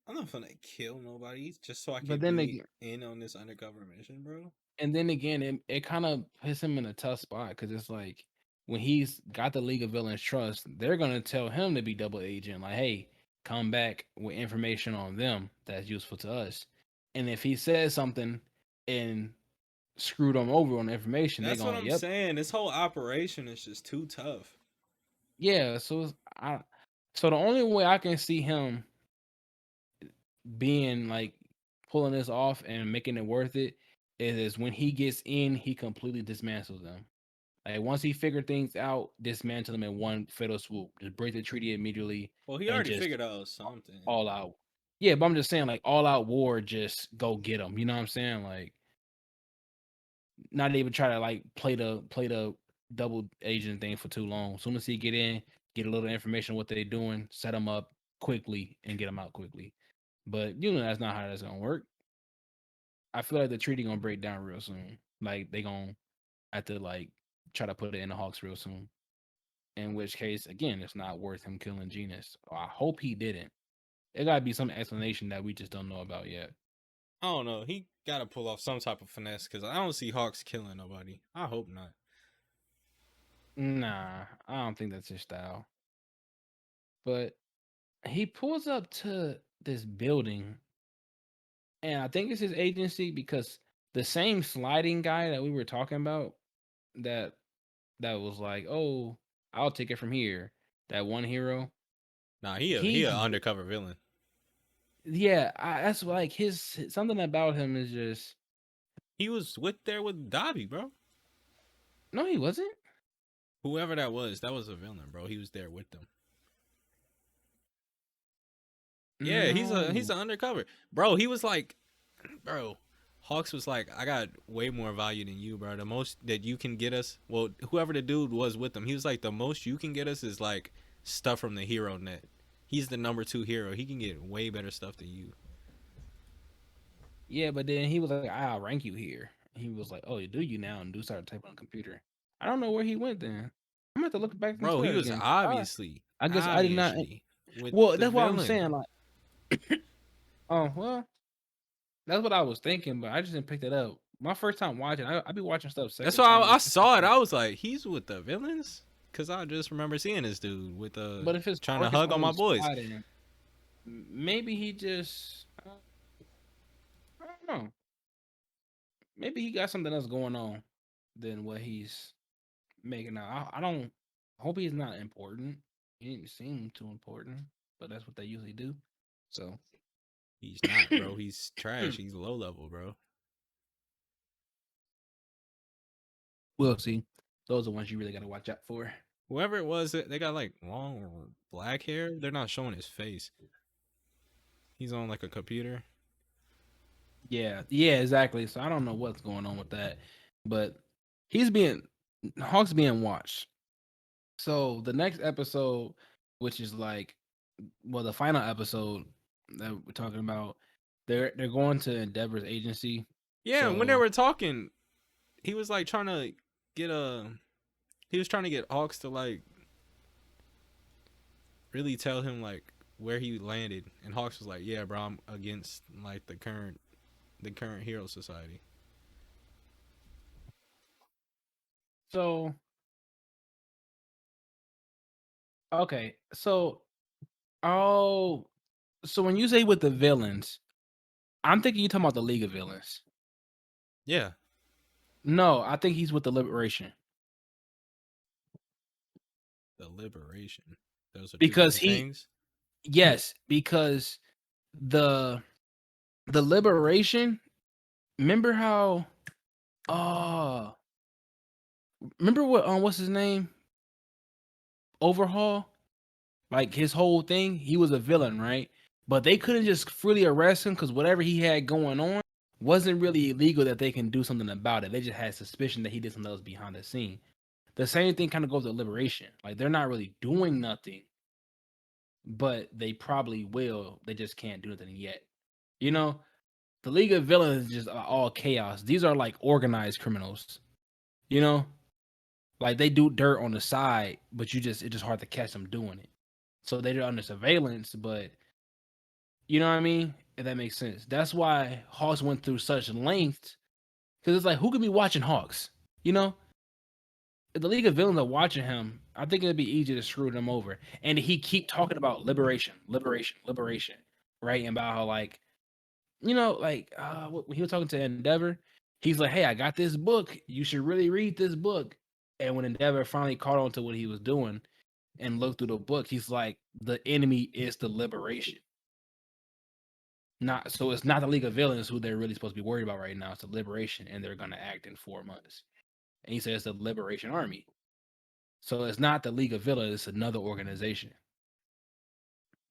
I'm not gonna kill nobody just so I But could then be again, in on this undercover mission, bro. it kind of puts him in a tough spot because it's like when he's got the League of Villains trust, they're gonna tell him to be double agent, like, hey, come back with information on them that's useful to us. And if he says something and screwed them over on the information, they're That's what going, I'm yep, saying. This whole operation is just too tough. yeah. So the only way I can see him being like pulling this off and making it worth it is when he gets in, he completely dismantles them. Like once he figured things out, dismantle them in one fatal swoop. Just break the treaty immediately Well, he and already just figured out something. all out. Yeah, but I'm just saying, like all out war, just go get them. You know what I'm saying? Like not even try to like play the double agent thing for too long. As soon as he get in, get a little information on what they're doing, set them up quickly, and get them out quickly. But you know that's not how that's gonna work. I feel like the treaty gonna break down real soon. Like they gonna have to like try to put it in the Hawks real soon. In which case, again, it's not worth him killing Genus. I hope he didn't. It gotta be some explanation that we just don't know about yet. I don't know. He got to pull off some type of finesse because I don't see Hawks killing nobody. I hope not. Nah, I don't think that's his style. But he pulls up to this building, and I think it's his agency because the same sliding guy that we were talking about that was like, oh, I'll take it from here. That one hero. Nah, he He's a undercover villain. yeah, that's like his something about him is just He was with there with Dobby, bro. no, he wasn't. Whoever that was a villain, bro. He was there with them. Yeah, he's No. an undercover, bro. He was like, bro. Hawks was like, I got way more value than you, bro. The most that you can get us, well, whoever the dude was with him, he was like, the most you can get us is like stuff from the hero net. He's the number 2 hero. He can get way better stuff than you. Yeah, but then he was like, I'll rank you here. He was like, oh, do you now? And do start typing on the computer. I don't know where he went then. I'm gonna have to look back into Bro, he that was again. I guess I did not. obviously with Well, the that's what I'm villain. saying. Like, oh well, that's what I was thinking, but I just didn't pick that up. My first time watching, I be watching stuff That's second why time. I saw it. I was like, he's with the villains? Because I just remember seeing this dude with But if his trying to quirk is hug on only my boys. sliding, maybe he just I don't know. maybe he got something else going on than what he's making out. I don't hope he's not important. He didn't seem too important, but that's what they usually do. So He's not, bro. He's trash. He's low level, bro. we'll see. Those are ones you really got to watch out for. Whoever it was, they got like long black hair. They're not showing his face. He's on like a computer. Yeah, yeah, exactly. So I don't know what's going on with that, but he's being Hawk's being watched. So the next episode, which is like, well, the final episode that we're talking about, they're going to Endeavor's agency. Yeah, when they So were talking, he was like trying to get a. He was trying to get Hawks to like really tell him like where he landed, and Hawks was like, "Yeah, bro, I'm against like the current hero society." so okay, so oh, so when you say with the villains, I'm thinking you talking about the League of Villains. Yeah, No, I think he's with the Liberation the liberation. Those are two because different he things. yes, because the the Liberation. Remember how? Uh remember what? What's his name? Overhaul. Like his whole thing, he was a villain, right? But they couldn't just freely arrest him because whatever he had going on wasn't really illegal that they can do something about it. They just had suspicion that he did something else behind the scene. The same thing kind of goes to Liberation. Like they're not really doing nothing, but they probably will. They just can't do nothing yet. You know, the League of Villains is just all chaos. These are like organized criminals. You know, like they do dirt on the side, but it's just hard to catch them doing it. So they're under surveillance, but you know what I mean? If that makes sense. That's why Hawks went through such length. Because it's like, who could be watching Hawks? You know? If the League of Villains are watching him, I think it'd be easy to screw them over. And he keep talking about liberation, liberation, liberation, right? And about how like, like when he was talking to Endeavor, he's like, "Hey, I got this book. You should really read this book." And when Endeavor finally caught on to what he was doing and looked through the book, he's like, "The enemy is the liberation." Not so it's not the League of Villains who they're really supposed to be worried about right now. It's the Liberation, and they're gonna act in 4 months. And he says the Liberation Army. So it's not the League of Villains, it's another organization.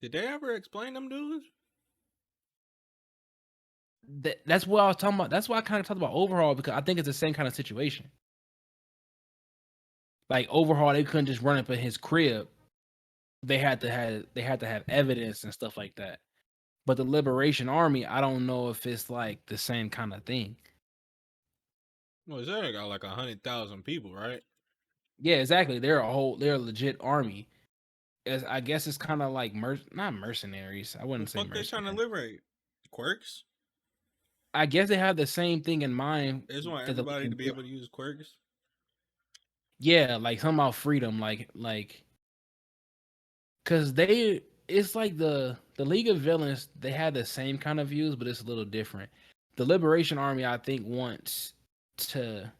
Did they ever explain them dudes? That's what I was talking about. That's why I kind of talked about Overhaul because I think it's the same kind of situation. Like Overhaul, they couldn't just run up in his crib. They had to have evidence and stuff like that. But the Liberation Army, I don't know if it's like the same kind of thing. Well, they got like 100,000 people, right? Yeah, exactly. They're a legit army. I guess it's kind of like not mercenaries. I The wouldn't say fuck they trying to mercenary. liberate? Quirks? I guess they have the same thing in mind They just want that the everybody League to of be able to use quirks. yeah, like something about freedom, like because it's like the League of Villains. They had the same kind of views, but it's a little different. The Liberation Army, I think, wants to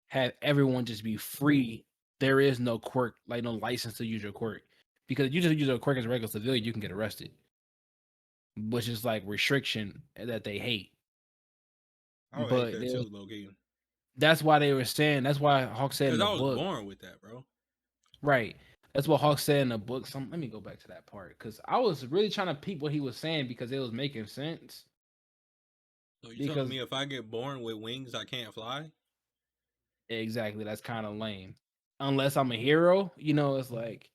have everyone just be free. There is no quirk, like no license to use your quirk, because you just use a quirk as a regular civilian, you can get arrested, which is like restriction that they hate. I would hate But that too, low key. that's why they were saying. That's why Hawk said in Because the I was book, born with that, bro. right? That's what Hawk said in the book. Let me go back to that part because I was really trying to peep what he was saying because it was making sense. So you telling Because me if I get born with wings, I can't fly? exactly, that's kind of lame. Unless I'm a hero, it's like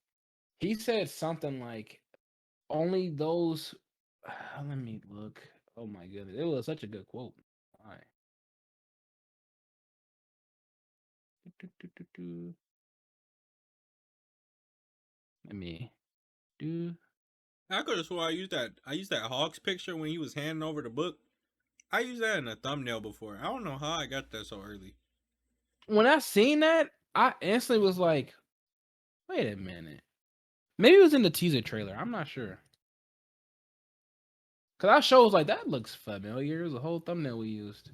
he said something like only those. Let me look. Oh my goodness, it was such a good quote. All right. Let me do. I could have swore I used that. I used that Hawks picture when he was handing over the book. I used that in a thumbnail before. I don't know how I got that so early. When I seen that, I instantly was like, "Wait a minute." Maybe it was in the teaser trailer. I'm not sure. Cause our show was like that looks familiar. It was a whole thumbnail we used.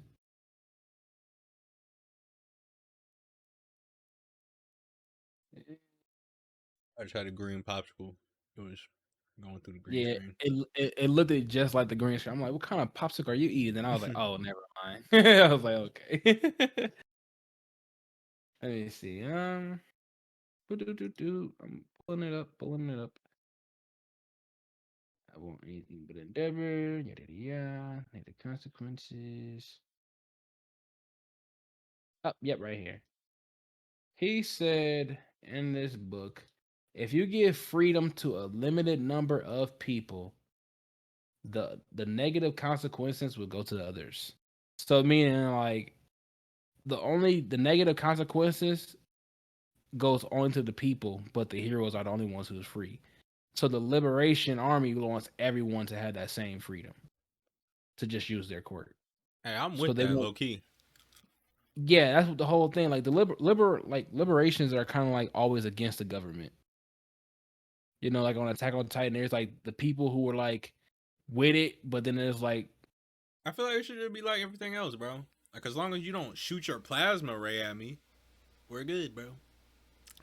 I tried a green popsicle. It was going through the green Yeah, screen. it looked at just like the green screen. I'm like, what kind of popsicle are you eating? And I was like, oh, never mind. I was like, okay. Let me see. I'm pulling it up, pulling it up. I want anything but endeavor. Yada yada yada. Need the consequences. Oh, yep, right here. He said in this book, if you give freedom to a limited number of people, the negative consequences will go to the others. So meaning like the negative consequences goes on to the people, but the heroes are the only ones who's free. So the Liberation Army wants everyone to have that same freedom to just use their court. Hey, I'm So with they that want, low key. yeah, that's what the whole thing. Like the like liberations are kind of like always against the government. You know, like on Attack on Titan, there's like the people who were like with it, but then there's like, I feel like it should be like everything else, bro. Like as long as you don't shoot your plasma ray at me, we're good, bro.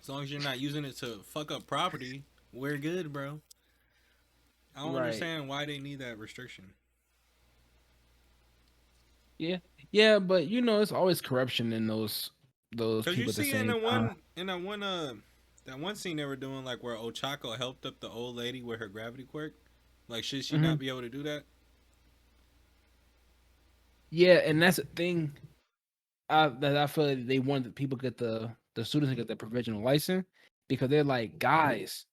As long as you're not using it to fuck up property, we're good, bro. I don't right, understand why they need that restriction. yeah, yeah, but you know, it's always corruption in those Cause you people at the see in same the time. that one scene they were doing like where Ochako helped up the old lady with her gravity quirk. Like should she Hmm. not be able to do that? Yeah, and that's the thing. That I feel like they want people to get the students to get the provisional license because they're like guys.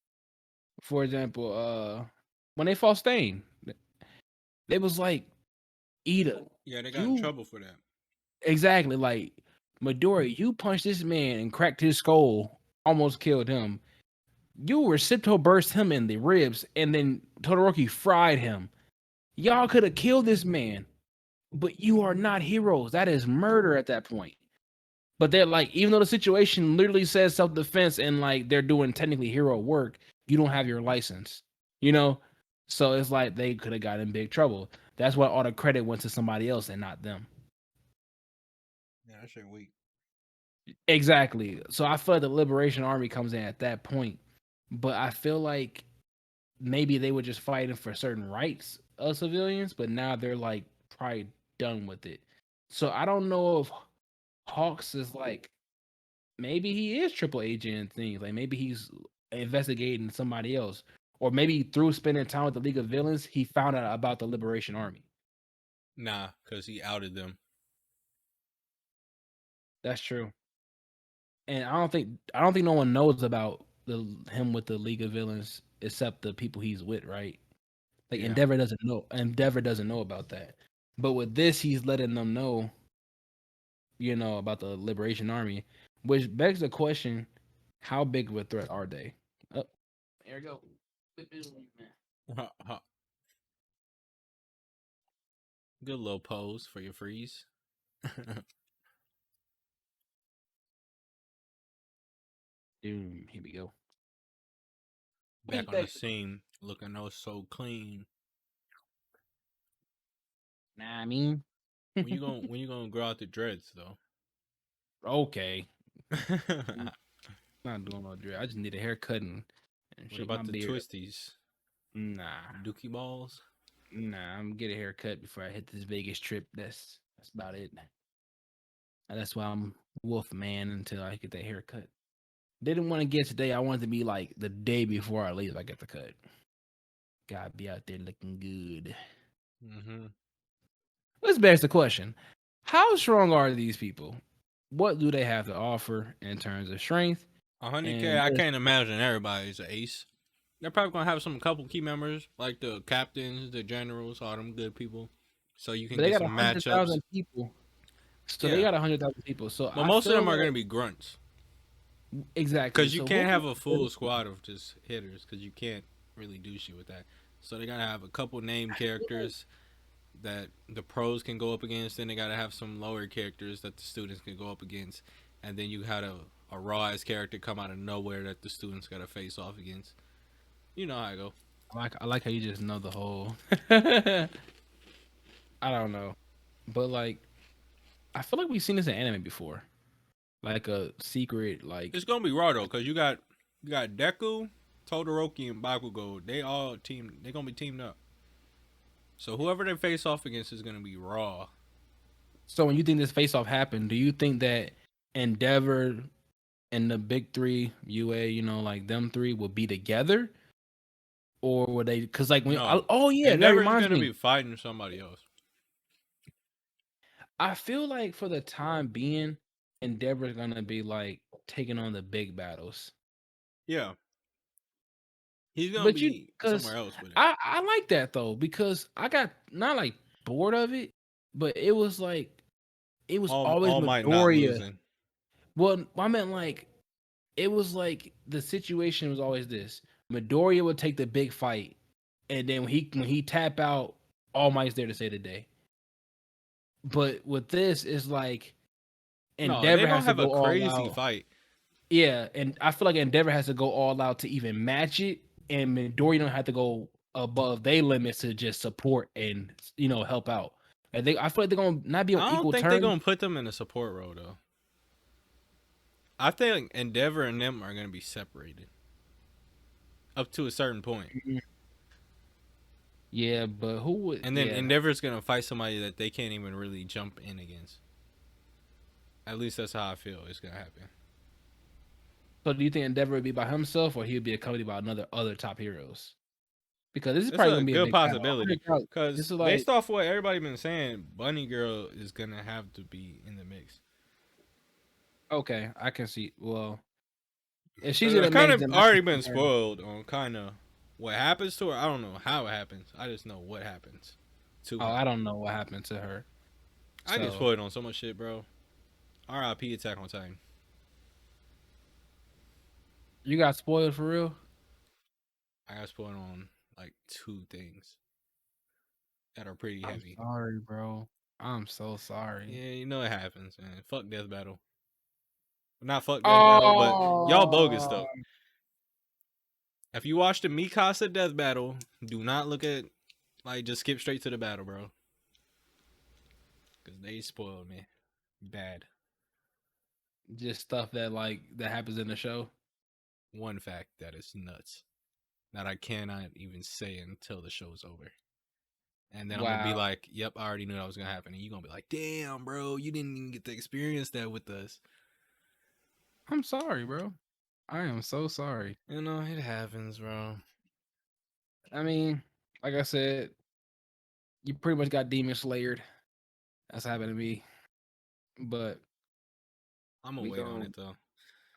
For example, when they fought Stain, they was like, Ida, Yeah, they got in you trouble for that. exactly like Midori, you punched this man and cracked his skull, almost killed him. You Recipto burst him in the ribs, and then Todoroki fried him. Y'all could have killed this man, but you are not heroes. That is murder at that point. But they're like, even though the situation literally says self defense and like they're doing technically hero work, you don't have your license, you know? So it's like they could have got in big trouble. That's why all the credit went to somebody else and not them. Yeah, that shit weak. Exactly. So I feel like the Liberation Army comes in at that point. But I feel like maybe they were just fighting for certain rights of civilians, but now they're like probably done with it. So I don't know if Hawks is like maybe he is triple agent things. Like maybe he's investigating somebody else, or maybe through spending time with the League of Villains, he found out about the Liberation Army. Nah, cause he outed them. That's true. And I don't think no one knows about him with the League of Villains except the people he's with, right? Like Yeah. Endeavor doesn't know. Endeavor doesn't know about that. But with this, he's letting them know, you know, about the Liberation Army, which begs the question: how big of a threat are they? Oh, there we go. Good little pose for your freeze. Dude, here we go. Back Wait, on the back. scene, looking oh so clean. Nah, I mean, When you gonna grow out the dreads though? okay. Not doing no dread. I just need a haircut and What shake my about the beard up. twisties? Nah, Dookie balls? I'm gonna get a haircut before I hit this Vegas trip. That's about it. And that's why I'm wolf man until I get that haircut. Didn't want to get today. I wanted to be like the day before I leave. I get the cut. Gotta be out there looking good. Mm-hmm. Let's begs the question: how strong are these people? What do they have to offer in terms of strength? 100K, And I can't imagine everybody's an ace. They're probably gonna have some couple key members, like the captains, the generals, all them good people. So you can but they get got some matchups. 100,000 people. So they Yeah. got 100,000 people. So But I most of feel them are like gonna be grunts. exactly. Cause you So can't who have a full squad of just hitters, cause you can't really do shit with that. So they gotta have a couple name characters that the pros can go up against. Then they gotta have some lower characters that the students can go up against, and then you had a raw ass character come out of nowhere that the students gotta face off against. You know how I go. I like how you just know the whole. I don't know, but like I feel like we've seen this in anime before, like a secret like It's gonna be raw though, cause you got You got Deku, Todoroki, and Bakugo. They all team. They gonna be teamed up. So whoever they face off against is gonna be raw. So when you think this face off happened, do you think that Endeavor and the big three, UA, like them three, will be together, or would they? Because like No, oh yeah, that Endeavor is reminds gonna me. be fighting somebody else. I feel like for the time being, Endeavor's gonna be like taking on the big battles. Yeah, he's gonna But be somewhere because else with it. I like that though, because I got not like bored of it, but it was like it was always All Might not Midoriya. losing. Well, I meant like it was like the situation was always this: Midoriya would take the big fight, and then when he tap out, All Might's there to save the day. But with this, it's like No, they Endeavor don't has to have a go all crazy out. fight. Yeah, and I feel like Endeavor has to go all out to even match it, and Midori don't have to go above their limits to just support and help out. And I feel like they're gonna not be on I don't equal think they're terms. gonna put them in a support role though. I think Endeavor and them are gonna be separated up to a certain point, Mhm. Yeah, but who would? and then Yeah, Endeavor's gonna fight somebody that they can't even really jump in against. At least that's how I feel it's gonna happen. so do you think Endeavor would be by himself, or he would be accompanied by other top heroes? Because this is It's probably a gonna be a good big battle. possibility 100,000. This because is like based off what everybody been saying, Bunny Girl is gonna have to be in the mix. okay. I can see. Well, if she's Cause in I the kind mix, of then I can already see been her. spoiled on kind of what happens to her. I don't know how it happens. I just know what happens to Oh, her. I don't know what happened to her. I get So spoiled on so much shit, bro. R.I.P. Attack on Titan. you got spoiled for real. I got spoiled on like two things that are pretty I'm heavy. sorry, bro. I'm so sorry. Yeah, you know it happens, man. Fuck Death Battle. Not fuck Death Battle, but y'all bogus Oh, though. If you watch the Mikasa Death Battle, do not look at like just skip straight to the battle, bro. Cause they spoiled me bad. just stuff that happens in the show. One fact that is nuts that I cannot even say until the show's over. And then I'm gonna be Wow. like, "Yep, I already knew that was gonna happen." And you're gonna be like, "Damn, bro, you didn't even get to experience that with us." I'm sorry, bro. I am so sorry. You know, it happens, bro. I mean, like I said, you pretty much got demon slayered. That's happened to me. But I'm gonna we wait on go. it though,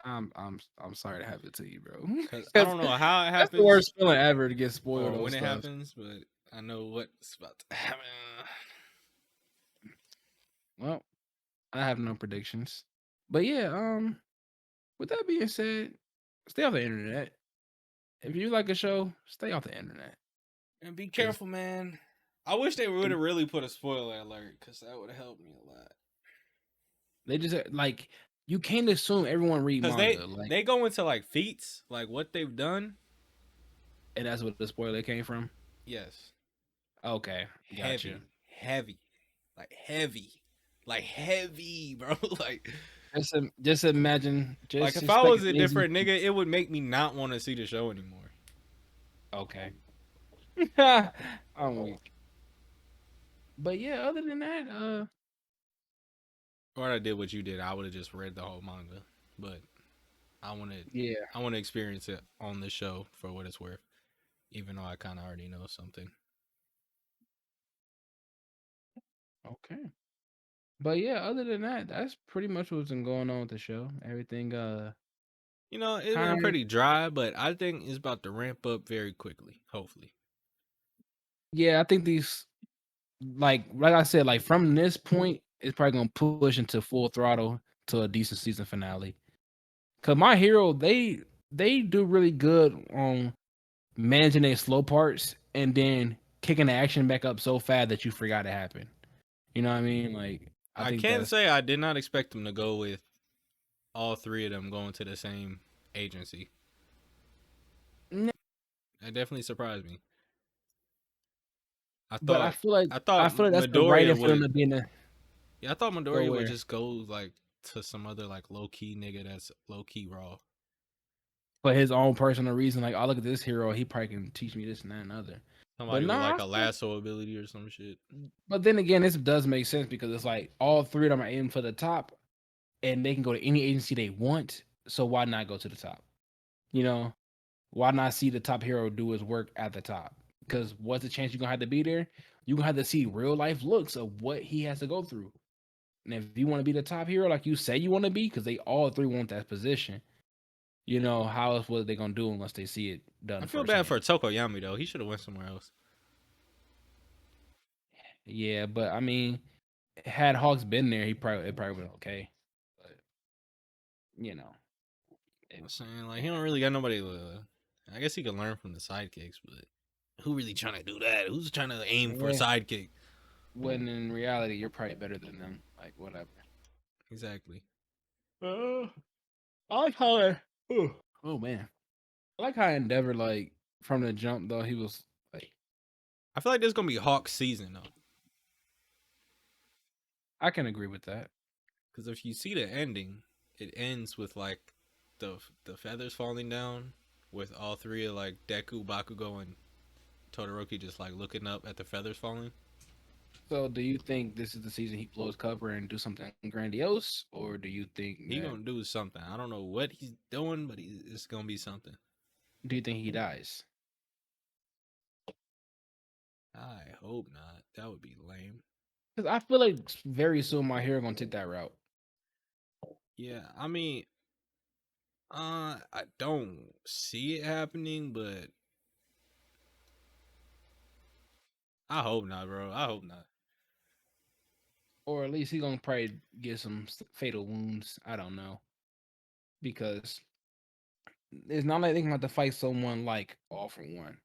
I'm sorry to happen to you, bro. cause I 'Cause don't know how it that's the happens worst feeling ever to get spoiled or on when it stuff. happens, but I know what's about to happen. Well, I have no predictions. But yeah, with that being said, stay off the internet. If you like a show, stay off the internet. And be Cause careful, man. I wish they would have really put a spoiler alert, cause that would have helped me a lot. they just like you can't assume everyone read Cause manga, like, they go into like feats, like what they've done. and that's what the spoiler came from. Yes, Okay, gotcha. heavy, like heavy, like heavy, bro. Just imagine, like just if I expect was a amazing different nigga, feats. it would make me not want to see the show anymore. Okay. I'm weak. But yeah, other than that, Or I did what you did. I would have just read the whole manga, but I wanted, yeah, I want to experience it on the show for what it's worth, even though I kind of already know something. okay. But yeah, other than that, that's pretty much what's been going on with the show. Everything, You know, it's been kind of, pretty dry, but I think it's about to ramp up very quickly. Hopefully, yeah. I think these, like I said, like from this point, it's probably gonna push into full throttle to a decent season finale. Cause My Hero, they do really good on managing their slow parts and then kicking the action back up so fast that you forgot it happened. You know what I mean? Like I I think can that's say I did not expect them to go with all three of them going to the same agency. N- That definitely surprised me. I but thought I I thought feel like that's the writing Midoriya for them would to be in the yeah, I thought go Midoriya would where. just go like to some other like low key nigga that's low key raw. for his own personal reason. Like, oh, look at this hero, he probably can teach me this and that and other. But Somebody with nah, like a lasso ability or some shit. but then again, this does make sense because it's like all three of them are aiming for the top, and they can go to any agency they want. So why not go to the top? You know, why not see the top hero do his work at the top? Because what's the chance you're gonna have to be there? You're gonna have to see real life looks of what he has to go through. And if you want to be the top hero, like you say you want to be, because they all three want that position, how else what they gonna do unless they see it I done feel bad firsthand? for Tokoyami though. He should have went somewhere else. Yeah, but I mean, had Hawks been there, it probably been okay. But you know, it, I'm saying like he don't really got nobody. I guess he can learn from the sidekicks, but who really trying to do that? Who's trying to aim for a yeah, sidekick? when in reality you're probably better than them. Like whatever. Exactly. Uh, I like how oh man, I like how Endeavor like from the jump though he was like I feel like this is gonna be Hawk's season though, I can agree with that. because if you see the ending, it ends with like the feathers falling down, with all three of like Deku, Bakugo, and Todoroki just like looking up at the feathers falling. So do you think this is the season he blows cover and do something grandiose, or do you think He that gonna do something. I don't know what he's doing, but it's gonna be something. he dies? I hope not. That would be lame. Because I feel like very soon my hero gonna take that route. Yeah, I mean, I don't see it happening, but I hope not, bro. I hope not. Or at least he gonna probably get some fatal wounds. I don't know, because it's not like they can have to fight someone like all for one.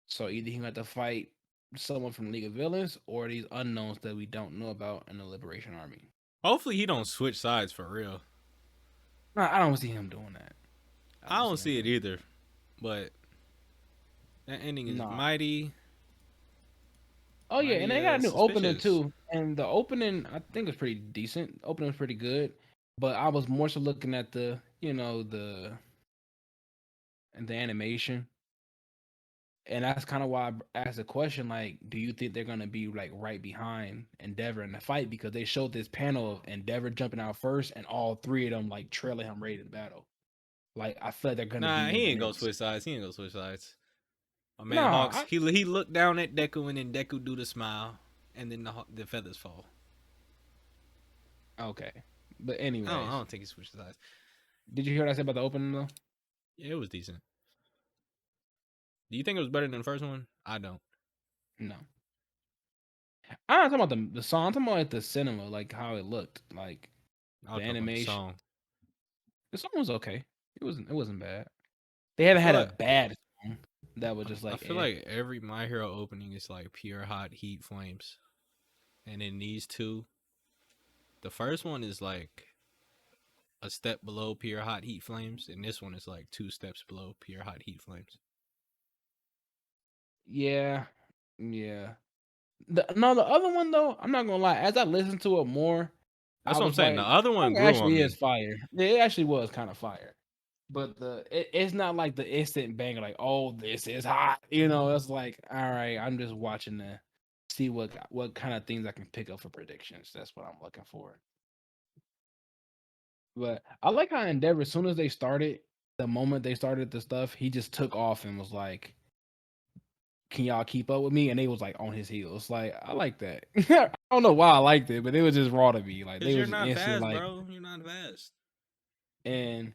So either he got to fight someone from League of Villains or these unknowns that we don't know about in the Liberation Army. Hopefully, he don't switch sides for real. No, I don't see him doing that. I I don't don't see him see it doing either, but that ending that. is Nah. mighty, Oh yeah, and mighty they got a new opening suspicious. too. And the opening I think was pretty decent. The opening was pretty good. But I was more so looking at the animation. And that's kind of why I asked the question, like, do you think they're gonna be like right behind Endeavor in the fight? Because they showed this panel of Endeavor jumping out first and all three of them like trailing him ready to battle. Like I feel like they're gonna Nah, be in he the ain't go mix. switch sides. He ain't go switch sides. My man Nah, Hawks, he looked down at Deku, and then Deku do the smile, and then the feathers fall. okay. But I anyways, don't think he switched sides. did you hear what I said about the opening though? Yeah, it was decent. Do you think it was better than the first one? I don't. No. I'm not talking about the song. I'm talking about like the cinema, like how it looked, like I'll the talk about the animation. song. The song was okay. It wasn't bad. They haven't had a bad song that was just I like feel like every My Hero opening is like pure hot heat flames, and in these two, the first one is like a step below pure hot heat flames, and this one is like two steps below pure hot heat flames. Yeah, yeah. The other one though, I'm not gonna lie. As I listened to it more, That's I what I'm was saying. The like, other one "Song grew on actually is me. fire." Yeah, it actually was kind of fire. But it's not like the instant banger, like, "Oh, this is hot." It's like, all right, I'm just watching to see what kind of things I can pick up for predictions. That's what I'm looking for. But I like how Endeavor, as soon as they started, the moment they started the stuff, he just took off and was like, "Can y'all keep up with me?" And they was like on his heels. Like I like that. I don't know why I liked it, but it was just raw to me. Like Cause they you're was just not instant fast, like, bro. You're not fast. and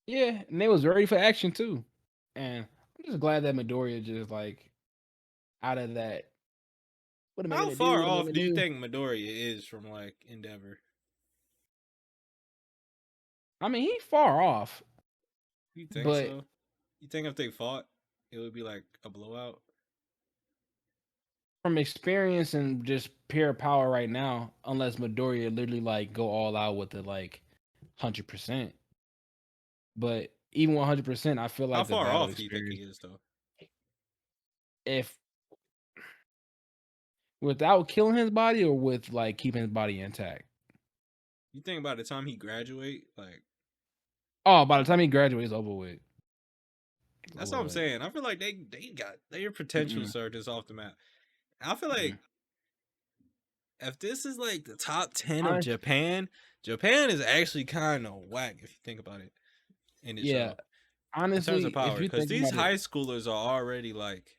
yeah, and they was ready for action too. And I'm just glad that Midoriya just like out of that. What am I How gonna do? far What am I off gonna do you do? think Midoriya is from like Endeavor? I mean, he far off, You think but so? You think if they fought, it would be like a blowout? from experience and just pure power right now, unless Midoriya literally like go all out with it like 100%. But even 100%, I feel How like the far battle off do you think he experience, is though? if without killing his body or with like keeping his body intact. You think by the time he graduate, like Oh, by the time he graduates, it's over with. It's That's over what I'm with. saying. I feel like they got their potential Mm-mm, surges off the map. I feel mm-mm. like if this is like the top 10 of Honest, Japan, Japan is actually kind of whack if you think about it in yeah. itself in terms of Honestly, if power. you Because think these about it, high schoolers are already like,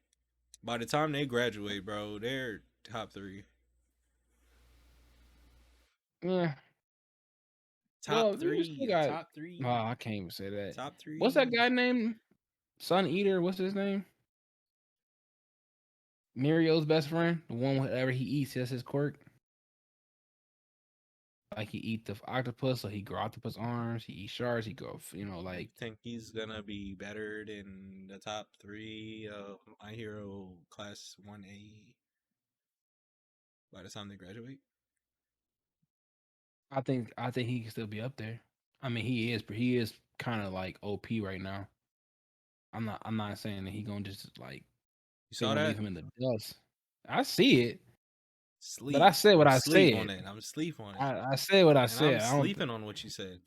by the time they graduate, bro, they're top three. yeah. Top Well, you still three. got. Top Oh, three. I can't even say that. Top What's that three. guy named? Sun Eater. What's his name? Mirio's best friend. The one whatever he eats, that's his quirk. Like he eat the octopus, so he grow octopus arms. He eat sharks. He go, You like think he's gonna be better than the top three of My Hero Class 1A by the time they graduate? I think he can still be up there. I mean, he is, but he is kind of like OP right now. I'm not saying that he gonna just like You they saw gonna leave that? him in the dust. I see it, but I Sleep. said what I'm I sleep on said. it. I'm sleep on it. I said what I And I'm said. I don't sleeping on what you said.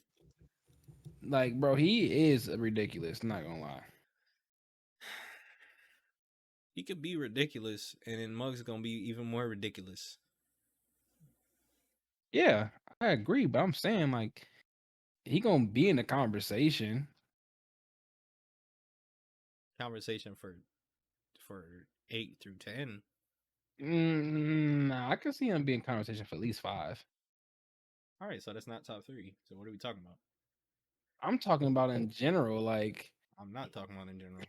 like, bro. He is ridiculous. Not gonna lie. He could be ridiculous, and then Mug's gonna be even more ridiculous. Yeah, I agree, but I'm saying like he gonna be in the conversation. Conversation for 8 through 10. Nah, I can see him being conversation for at least 5. All right, so that's not top three. So what are we talking about? I'm talking about in general, like I'm not talking about in general,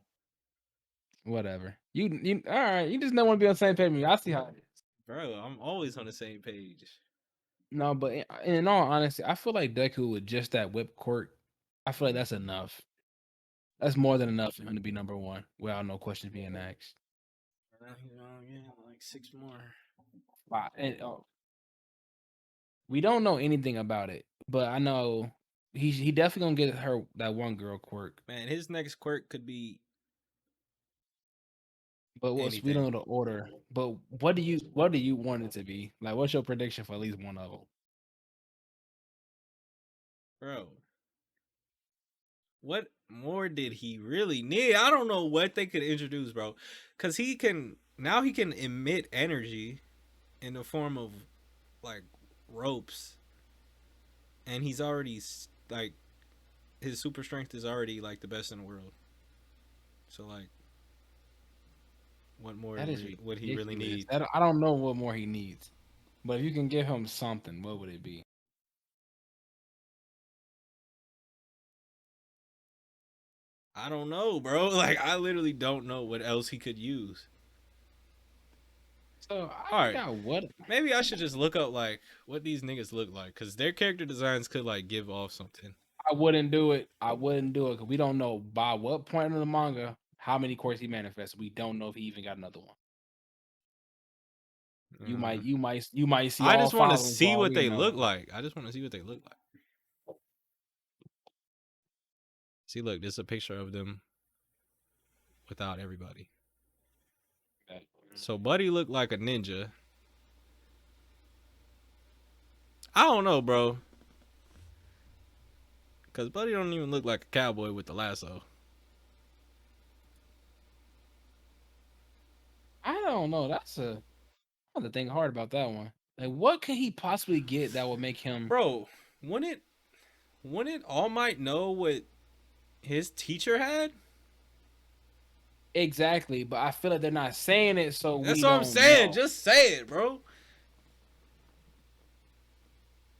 whatever. You all right? You just don't want to be on the same page with me. I see how it is. bro. I'm always on the same page. No, but in all honesty, I feel like Deku with just that whip quirk, I feel like that's enough. That's more than enough for him to be number one without no questions being asked. Yeah, like 6 more. And we don't know anything about it, but I know he definitely gonna get her that one girl quirk. Man, his next quirk could be But we don't anything, know the order. But what do you want it to be? Like, what's your prediction for at least one of them? bro. What more did he really need? I don't know what they could introduce, bro. Cause he can emit energy in the form of like ropes, and he's already like his super strength is already like the best in the world. So like, what more That is would he really ridiculous. need? I don't know what more he needs. But if you can give him something, what would it be? I don't know, bro. Like I literally don't know what else he could use. So All I right, got what maybe I should just look up like what these niggas look like, cause their character designs could like give off something. I wouldn't do it. I wouldn't do it because we don't know by what point in the manga how many course he manifests. We don't know if he even got another one. Uh, You might see I all just want to 5 of them for see all what we they look know. like. I just want to see what they look like. See, look, this is a picture of them without everybody. So Buddy looked like a ninja. I don't know, bro. Cause Buddy don't even look like a cowboy with the lasso. I don't know. I have to think hard about that one. Like, what can he possibly get that would make him Bro, wouldn't All Might know what his teacher had? exactly? But I feel like they're not saying it, so That's we what I'm don't saying. know Just say it, bro.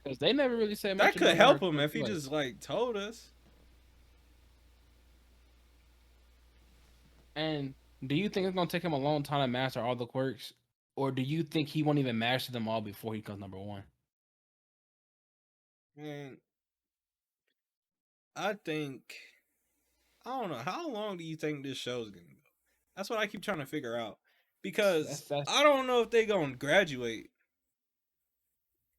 because they never really said That much could about what her help him quirk if he was. just like told us. And do you think it's gonna take him a long time to master all the quirks, or do you think he won't even master them all before he comes number one? Man, I think I don't know. How long do you think this show's gonna go? That's what I keep trying to figure out. Because That's I don't know if they gonna graduate.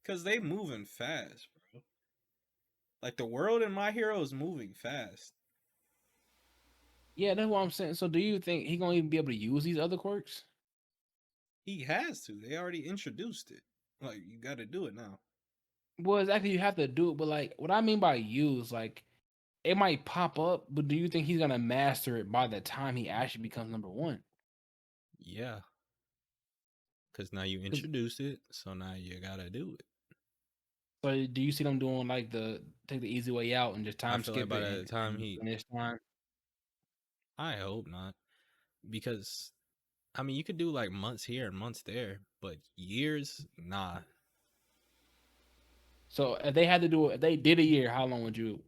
Cause they moving fast, bro. Like the world in My Hero is moving fast. yeah, that's what I'm saying. So do you think he gonna even be able to use these other quirks? He has to. They already introduced it. Like you got to do it now. Well, exactly. You have to do it, but like what I mean by use, like it might pop up, but do you think he's gonna master it by the time he actually becomes number one? Yeah, because now you 'Cause- introduced it, so now you gotta do it. So do you see them doing like the take the easy way out and just I time feel like skip by it the time and he, finish time? I hope not, because I mean you could do like months here and months there, but years, nah, So if they had to do it, if they did a year, how long would you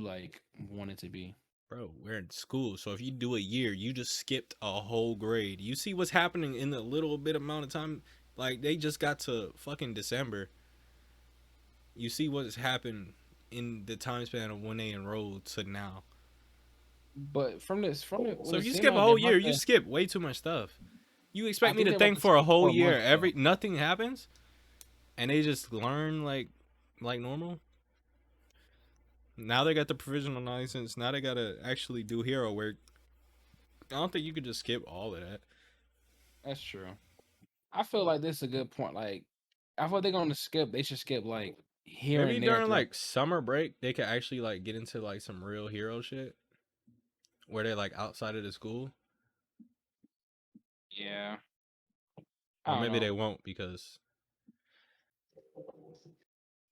like want it to be? bro. We're in school, so if you do a year, you just skipped a whole grade. You see what's happening in the little bit amount of time. Like they just got to fucking December. You see what's happened in the time span of when they enrolled to now. But from it, what So it if you seemed skip a like they're whole about year, you to. skip way too much stuff. You I expect me think to they're about think to for a skip whole 4 months year, though. every nothing happens, and they just learn like normal. Now they got the provisional license. Now they gotta actually do hero work. I don't think you could just skip all of that. That's true. I feel like this is a good point. Like, I feel they're gonna skip. They should skip like here Maybe and there during throughout. like summer break, they could actually like get into like some real hero shit where they're like outside of the school, Yeah, I or don't maybe know. they won't because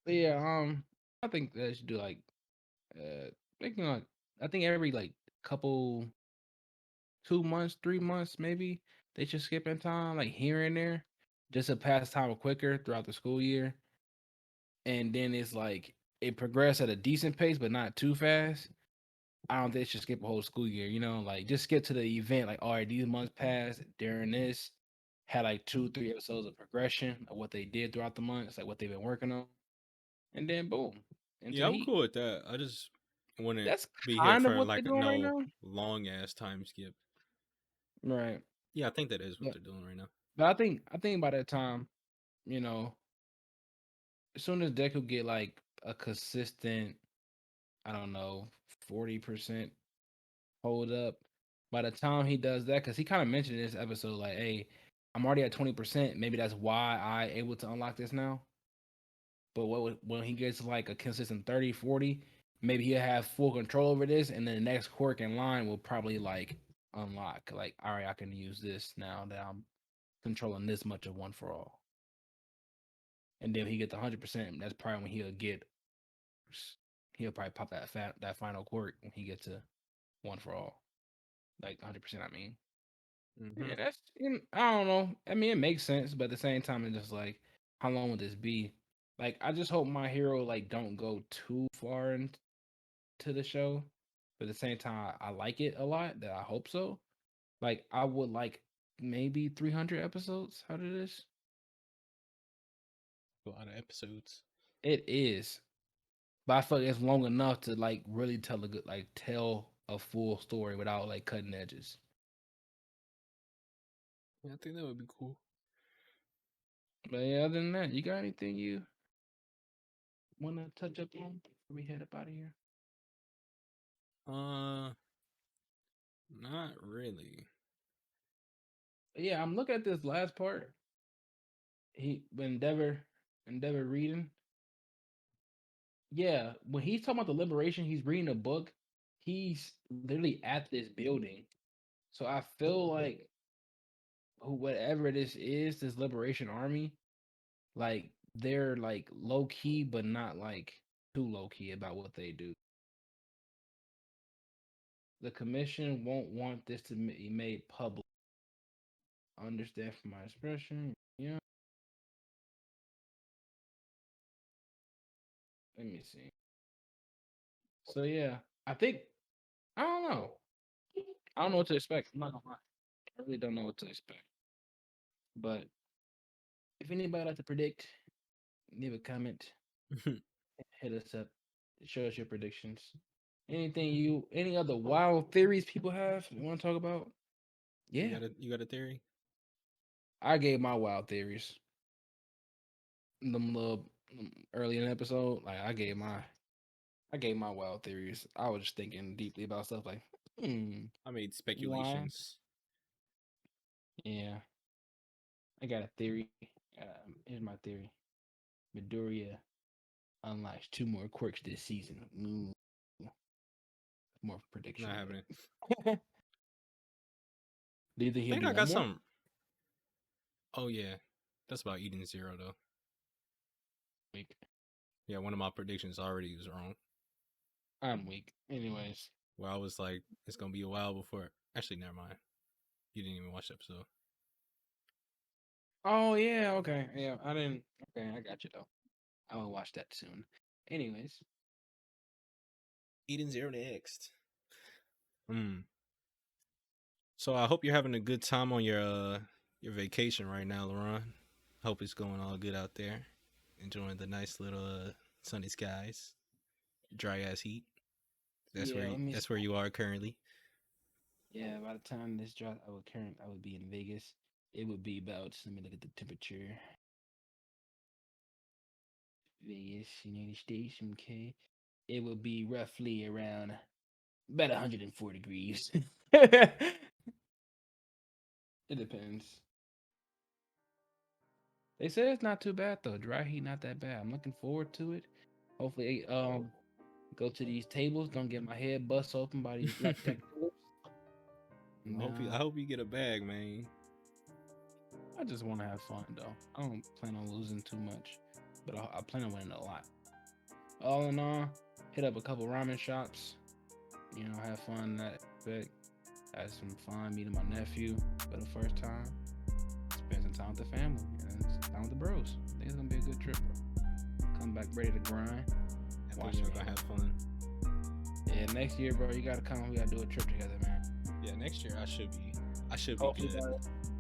But yeah, I think they should do like thinking like I think every like couple 2 months, 3 months maybe they should skip in time like here and there, just to pass time quicker throughout the school year, and then it's like it progress at a decent pace but not too fast. I don't think they should skip a whole school year, like just skip to the event. Like, all right, these months passed during this, had like 2, 3 episodes of progression of what they did throughout the months, like what they've been working on, and then boom, into yeah, the I'm heat. cool with that. I just wouldn't That's be here kind of for what they're like doing right no now. long ass time skip. Right. Yeah, I think that is what But, they're doing right now. but I think by that time, you know, as soon as Deku get like a consistent, I don't know, 40% hold up. By the time he does that, because he kind of mentioned in this episode, like, hey, I'm already at 20%. Maybe that's why I able to unlock this now. But when he gets like a consistent 30, 40, maybe he'll have full control over this, and then the next quirk in line will probably like unlock. Like, all right, I can use this now that I'm controlling this much of one for all. And then he gets 100%. That's probably when he'll probably pop that final quirk when he gets to one for all, like 100%. I mean. Mm-hmm. Yeah, I don't know. I mean, it makes sense, but at the same time, it's just like, how long would this be? Like, I just hope my hero like don't go too far into the show. But at the same time, I like it a lot. That I hope so. Like, I would like maybe 300 episodes out of this. A lot of episodes. It is, but I feel like it's long enough to like really tell a full story without like cutting edges. Yeah, I think that would be cool. But yeah, other than that, you got anything you want to touch up on before we head up out of here? Uh, not really. Yeah, I'm looking at this last part. He Endeavor reading. Yeah, when he's talking about the liberation, he's reading a book. He's literally at this building. So I feel like whatever this is, this liberation army, like they're like low key, but not like too low key about what they do. The commission won't want this to be made public. Understand from my expression. Yeah. Let me see. So yeah, I think I don't know. I don't know what to expect. I'm not gonna lie. I really don't know what to expect. But if anybody like to predict, leave a comment, hit us up, show us your predictions. Any other wild theories people have you want to talk about? You Yeah, got a you got a theory? I gave my wild theories. Them little early in the episode, like I gave my wild theories. I was just thinking deeply about stuff like, I made why? speculations. Yeah, I got a theory. Here's my theory. Midoriya unlocks 2 more quirks this season. Ooh. More prediction. Not happening. Do you think I he'll think do I one got more? some. Oh yeah, that's about Eden Zero though. Week. Yeah, one of my predictions already was wrong. I'm weak. Anyways. Where I was like, it's gonna be a while before. Actually, never mind. You didn't even watch the episode. Oh yeah, okay. Yeah, I didn't. Okay, I got you though. I will watch that soon. Anyways. Eden Zero next. So I hope you're having a good time on your vacation right now, Laron. Hope it's going all good out there. Enjoying the nice little sunny skies, dry ass heat. Yeah, let me. That's where you are currently. Yeah, by the time this drops, I would be in Vegas. It would be about. Let me look at the temperature. Vegas, United States. Okay, it would be roughly around about 104 degrees. It depends. They say it's not too bad though. Dry heat not that bad. I'm looking forward to it. Hopefully, go to these tables. Don't get my head bust open by these blackjack tables. I hope you get a bag, man. I just want to have fun though. I don't plan on losing too much, but I plan on winning a lot. All in all, hit up a couple ramen shops. You know, have fun in that aspect. Had some fun meeting my nephew for the first time. Spend some time with the family and time with the bros. I think it's gonna be a good trip, bro. Come back ready to grind. I think you're gonna have fun. Yeah, next year, bro, you gotta come. We gotta do a trip together, man. Yeah, next year I should be good.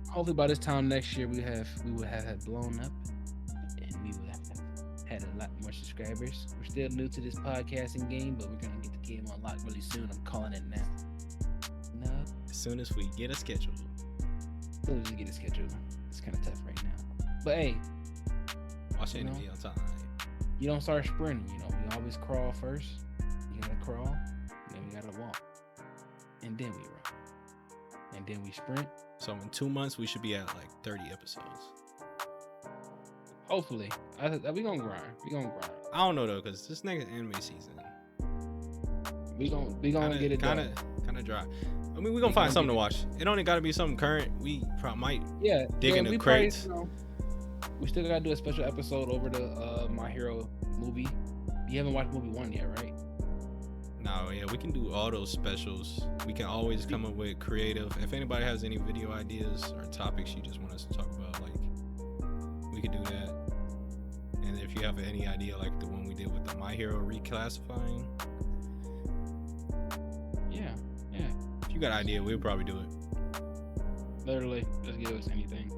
Hopefully by this time next year we would have had blown up and we would have had a lot more subscribers. We're still new to this podcasting game, but we're gonna get the game unlocked really soon. I'm calling it now. No. As soon as we get a schedule. We'll just get a schedule. It's kind of tough right now. But hey, watch anime on time. You don't start sprinting, you know. We always crawl first. You gotta crawl, then we gotta walk. And then we run. And then we sprint. So in 2 months we should be at like 30 episodes. Hopefully. We gonna grind. I don't know though, because this next anime season. We gonna get it done. Kinda dry. I mean, we're gonna find something to watch. It only gotta be something current. We probably might dig into crates. We still gotta do a special episode over the My Hero movie. You haven't watched movie 1 yet, right? No, yeah, we can do all those specials. We can always come up with creative. If anybody has any video ideas or topics you just want us to talk about, like, we could do that. And if you have any idea, like the one we did with the My Hero reclassifying, yeah. If you got an idea, we'll probably do it. Literally, just give us anything.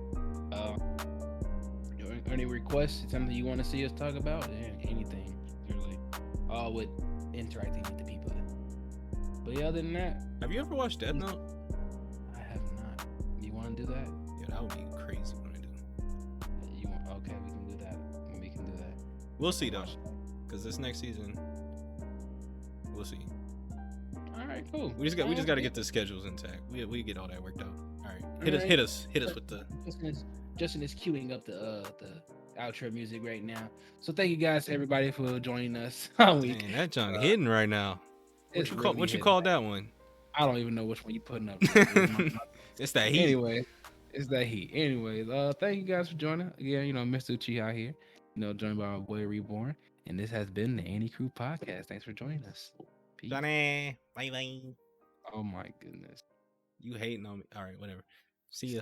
Any requests? Something you want to see us talk about? Yeah, anything, literally. All with interacting with the people. But yeah, other than that, have you ever watched Death Note? I have not. You want to do that? Yeah, that would be crazy when I do. You want? Okay, we can do that. We can do that. We'll see though, because this next season, we'll see. All right, cool. We just got to get the schedules intact. We get all that worked out. All right, hit us with the. Justin is queuing up the outro music right now. So thank you guys, everybody, for joining us all week. Man, that junk hidden right now. What you call that one? I don't even know which one you putting up. It's that heat. Anyway, it's that heat. Anyways, thank you guys for joining. Again, you know, Mr. Uchiha here. You know, joined by our boy Reborn, and this has been the AniCrew podcast. Thanks for joining us. Peace. Johnny, bye. Oh my goodness. You hating on me? All right, whatever. See ya.